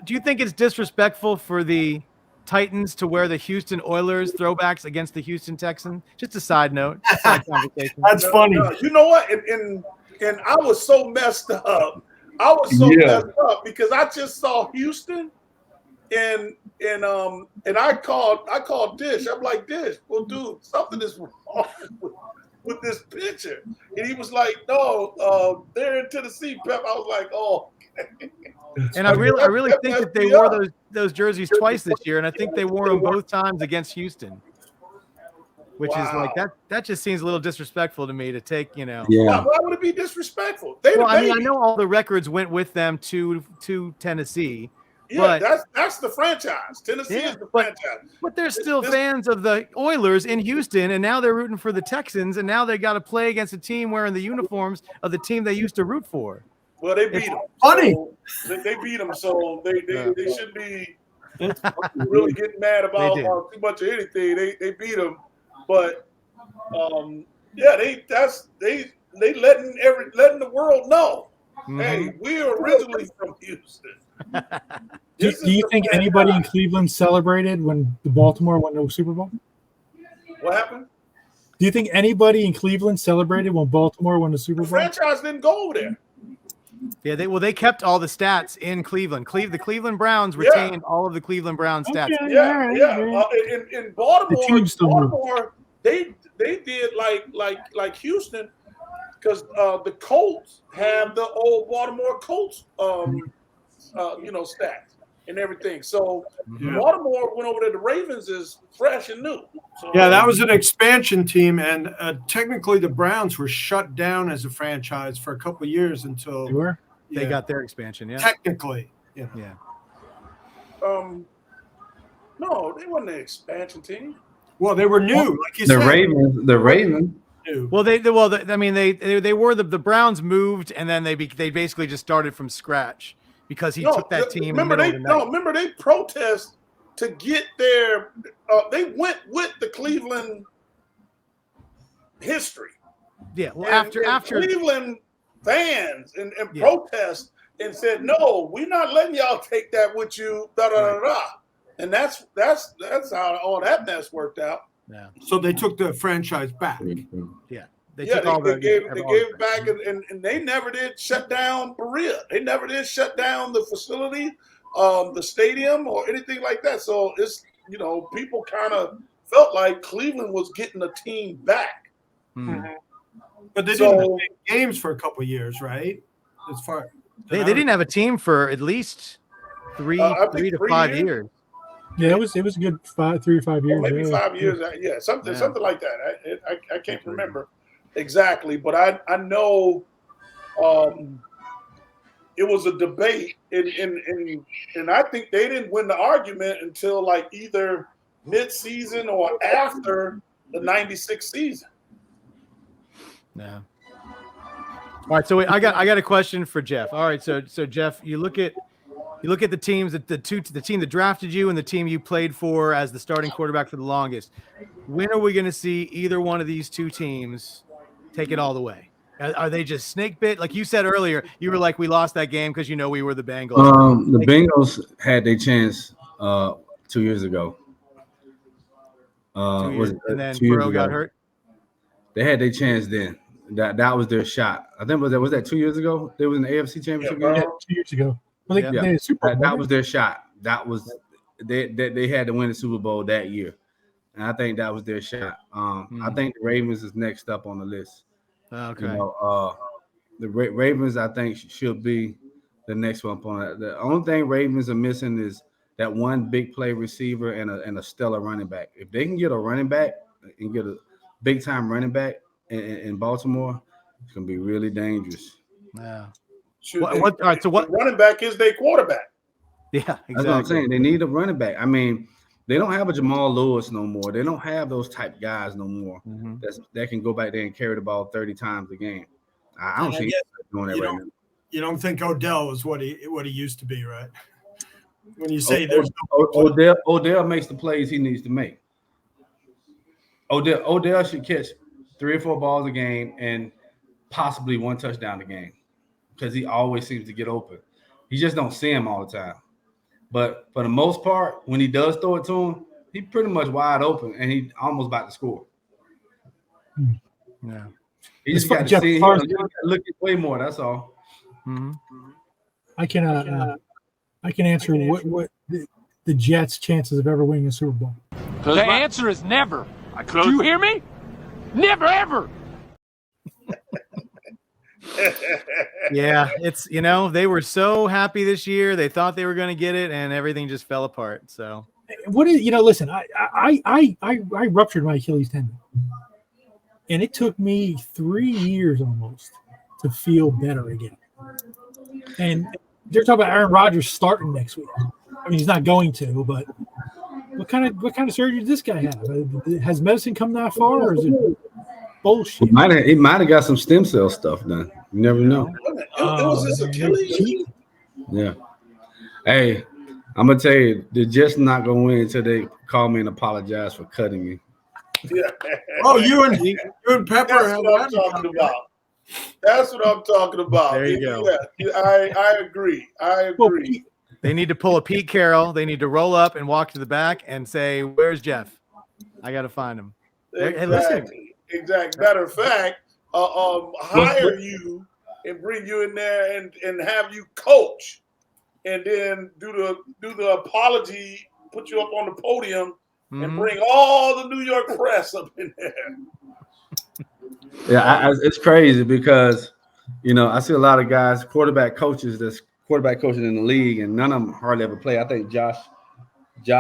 you think it's disrespectful for the Titans to wear the Houston Oilers throwbacks against the Houston Texans? Just a side note. Conversation. That's funny. You know what? And I was so messed up. Messed up because I just saw Houston, and I called Dish. I'm like, Dish, well, dude, something is wrong with this picture. And he was like, no, they're in Tennessee, Pep. I was like, oh. And I really think that they wore those. those jerseys twice this year, and I think they wore them both times against Houston. Which is like that just seems a little disrespectful to me to take, Yeah. Why would it be disrespectful? I know all the records went with them to Tennessee. Yeah, but, that's the franchise. Tennessee is the franchise. But they're still fans of the Oilers in Houston, and now they're rooting for the Texans, and now they got to play against a team wearing the uniforms of the team they used to root for. Well, they beat them. Funny. So they beat them, so they shouldn't be really getting mad about too much of anything. They beat them. But they letting the world know, hey, we are originally from Houston. Do you think anybody in Cleveland celebrated when the Baltimore won the Super Bowl? What happened? Do you think anybody in Cleveland celebrated when Baltimore won the Super Bowl? The franchise didn't go over there. Yeah, they kept all the stats in Cleveland. The Cleveland Browns retained all of the Cleveland Browns stats. In Baltimore, they did like Houston, because the Colts have the old Baltimore Colts, stats and everything. So Baltimore went over there. The Ravens is fresh and new. So, yeah, that was an expansion team, and technically the Browns were shut down as a franchise for a couple of years until they got their expansion. Yeah, technically. Yeah. No, they weren't an expansion team. Well, they were new, like you said. The Ravens. Well, they were the Browns moved, and then they basically just started from scratch because he took that team. Remember they protest to get their. They went with the Cleveland history. Yeah, well, after Cleveland fans and protest and said, no, we're not letting y'all take that with you. And that's how all that mess worked out. Yeah. So they took the franchise back. Yeah. They gave it back, and they never did shut down Berea. They never did shut down the facility, the stadium, or anything like that. So it's people kind of felt like Cleveland was getting a team back. Mm-hmm. But they didn't have games for a couple of years, right? As far they didn't have a team for at least 3 to 5 years. Yeah, it was a good 3 or 5 years. Maybe 5 years. Something like that. I can't remember exactly, but I know it was a debate, and I think they didn't win the argument until like either mid-season or after the '96 season. Yeah. All right, so I got a question for Jeff. All right, so Jeff, you look at the teams the team that drafted you and the team you played for as the starting quarterback for the longest. When are we going to see either one of these two teams take it all the way? Are they just snake bit? Like you said earlier, you were like, we lost that game because we were the Bengals. The Bengals had their chance 2 years ago. 2 years, and then Burrow got hurt. They had their chance then. That was their shot. I think was that 2 years ago? They was in the AFC Championship game. Yeah, 2 years ago. Well, they Super Bowl. That was their shot. That was they had to win the Super Bowl that year, and I think that was their shot. I think the Ravens is next up on the list. Okay. The Ravens I think should be the next one on that. The only thing Ravens are missing is that one big play receiver and a stellar running back. If they can get a running back and get a big time running back in Baltimore, it's gonna be really dangerous. Yeah. All right. So what running back is their quarterback? Yeah, exactly. That's what I'm saying. They need a running back. I mean, they don't have a Jamal Lewis no more. They don't have those type guys no more that can go back there and carry the ball 30 times a game. I don't see him doing that right now. You don't think Odell is what he used to be, right? When you say Odell makes the plays he needs to make. Odell should catch 3 or 4 balls a game and possibly 1 touchdown a game because he always seems to get open. You just don't see him all the time. But for the most part, when he does throw it to him, he's pretty much wide open and he almost about to score. Yeah. He just got to see him look at way more. That's all. Mm-hmm. I can answer what the Jets' chances of ever winning a Super Bowl. The answer is never. Do you hear me? Never ever. Yeah, it's they were so happy this year. They thought they were going to get it, and everything just fell apart. So what is listen, I ruptured my Achilles tendon, and it took me 3 years almost to feel better again. And they're talking about Aaron Rodgers starting next week. I mean, he's not going to, but what kind of surgery did this guy have? Has medicine come that far, or is it bullshit? He might have got some stem cell stuff done. You never know. It was his Achilles. Yeah. Hey, I'm gonna tell you, they're just not gonna win until they call me and apologize for cutting me. Yeah. Oh, you and Pepper That's have what I'm talking about. That's what I'm talking about. There you go. Yeah, I agree. Well, they need to pull a Pete Carroll. They need to roll up and walk to the back and say, "Where's Jeff? I got to find him." Hey, listen. Exactly. Matter of fact, hire you and bring you in there and have you coach, and then do the apology, put you up on the podium, and bring all the New York press up in there. Yeah, it's crazy because I see a lot of guys, quarterback coaches that's quarterback coaching in the league, and none of them hardly ever play. I think Josh, kid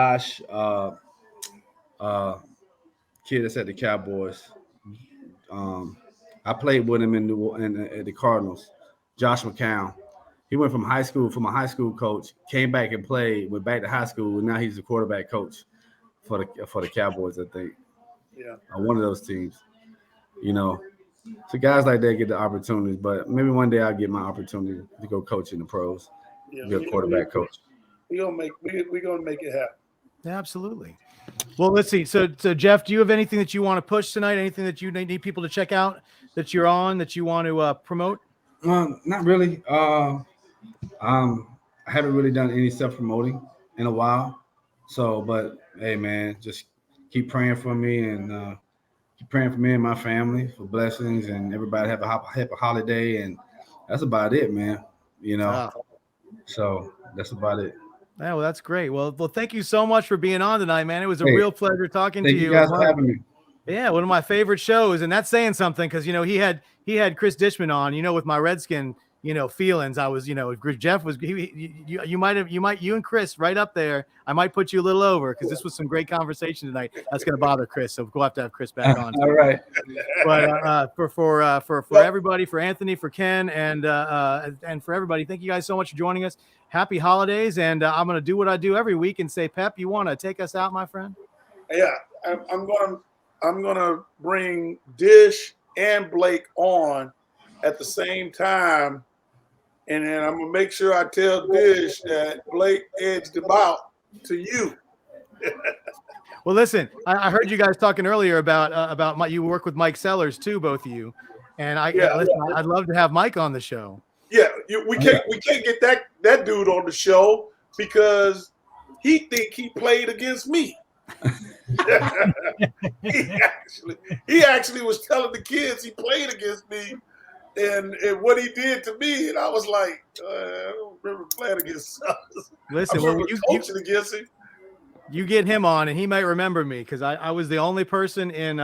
that's at the Cowboys. I played with him at the Cardinals. Josh McCown. He went from a high school coach, came back and played, went back to high school, and now he's the quarterback coach for the Cowboys, I think. Yeah. On one of those teams. So guys like that get the opportunities, but maybe one day I'll get my opportunity to go coach in the pros, be a quarterback coach. We're gonna make it happen. Yeah, absolutely. Well, let's see. So Jeff, do you have anything that you want to push tonight? Anything that you need people to check out that you're on that you want to promote? Not really. I haven't really done any self-promoting in a while. So, but hey, man, just keep praying for me and keep praying for me and my family for blessings and everybody have a happy holiday. And that's about it, man. So that's about it. Yeah, well, that's great. Well, thank you so much for being on tonight, man. It was a real pleasure talking to you. Thank you guys for having me. Yeah, one of my favorite shows, and that's saying something because he had Chris Dishman on. With my Redskin feelings, I was Jeff was you and Chris right up there. I might put you a little over because this was some great conversation tonight. That's going to bother Chris, so we'll have to have Chris back on. All right. But for everybody, for Anthony, for Ken, and for everybody, thank you guys so much for joining us. Happy holidays, and I'm going to do what I do every week and say, Pep, you want to take us out, my friend? Yeah, I'm gonna bring Dish and Blake on at the same time, and then I'm gonna make sure I tell Dish that Blake edged him out to you. Well, listen, I heard you guys talking earlier about you work with Mike Sellers too, both of you, and I'd love to have Mike on the show. Yeah, we can't get that dude on the show because he think he played against me. he actually was telling the kids he played against me and what he did to me, and I was like, I don't remember playing against us. Listen, you coaching against him. You get him on, and he might remember me because I was the only person in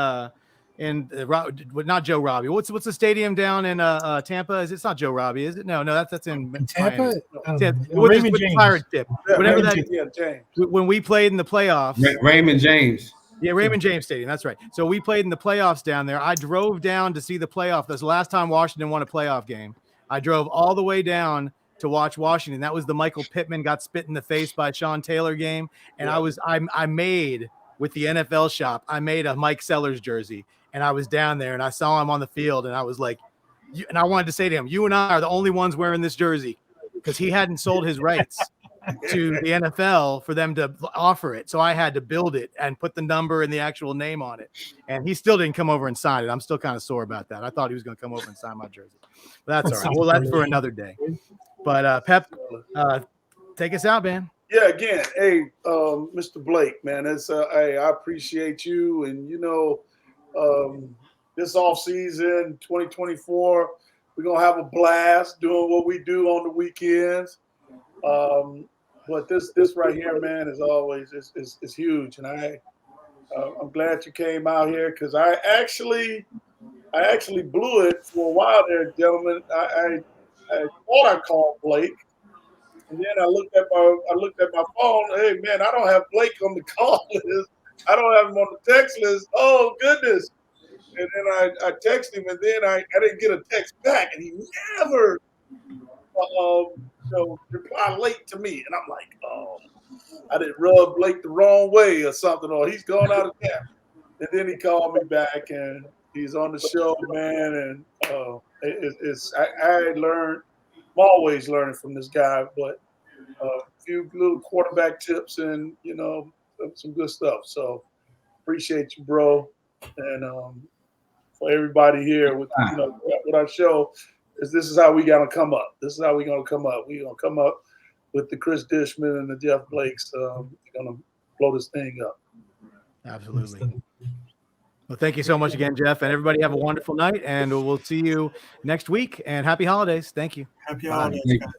not Joe Robbie. What's the stadium down in Tampa? It's not Joe Robbie, is it? No, that's in Tampa. With Pirate Tip. Whatever that. Yeah, James. When we played in the playoffs, Raymond James. Yeah, Raymond James Stadium. That's right. So we played in the playoffs down there. I drove down to see the playoff. That's the last time Washington won a playoff game. I drove all the way down to watch Washington. That was the Michael Pittman got spit in the face by Sean Taylor game, and I made with the NFL shop. I made a Mike Sellers jersey. And I was down there and I saw him on the field and I was like, and I wanted to say to him, you and I are the only ones wearing this jersey because he hadn't sold his rights to the NFL for them to offer it. So I had to build it and put the number and the actual name on it. And he still didn't come over and sign it. I'm still kind of sore about that. I thought he was going to come over and sign my jersey. But that's all right. Well, that's for another day. But Pep, take us out, man. Yeah, again, hey, Mr. Blake, man, it's I appreciate you, and this off season 2024, we're gonna have a blast doing what we do on the weekends. But this right here, man, is always is huge, and I'm glad you came out here because I actually I actually blew it for a while there, gentlemen. I thought I called Blake, and then I looked at my phone. Hey man, I don't have Blake on the call list. I don't have him on the text list. Oh goodness! And then I texted him, and then I didn't get a text back, and he never reply late to me. And I'm like, oh, I didn't rub Blake the wrong way or something, or he's going out of camp. And then he called me back, and he's on the show, man. And I learned. I'm always learning from this guy, but a few little quarterback tips and some good stuff. So appreciate you, bro. And for everybody here with our show, this is how we gotta come up. This is how we're gonna come up. We're gonna come up with the Chris Dishman and the Jeff Blakes. We're gonna blow this thing up. Absolutely. Well, thank you so much again, Jeff, and everybody have a wonderful night, and we'll see you next week. And happy holidays. Thank you. Happy holidays, guys.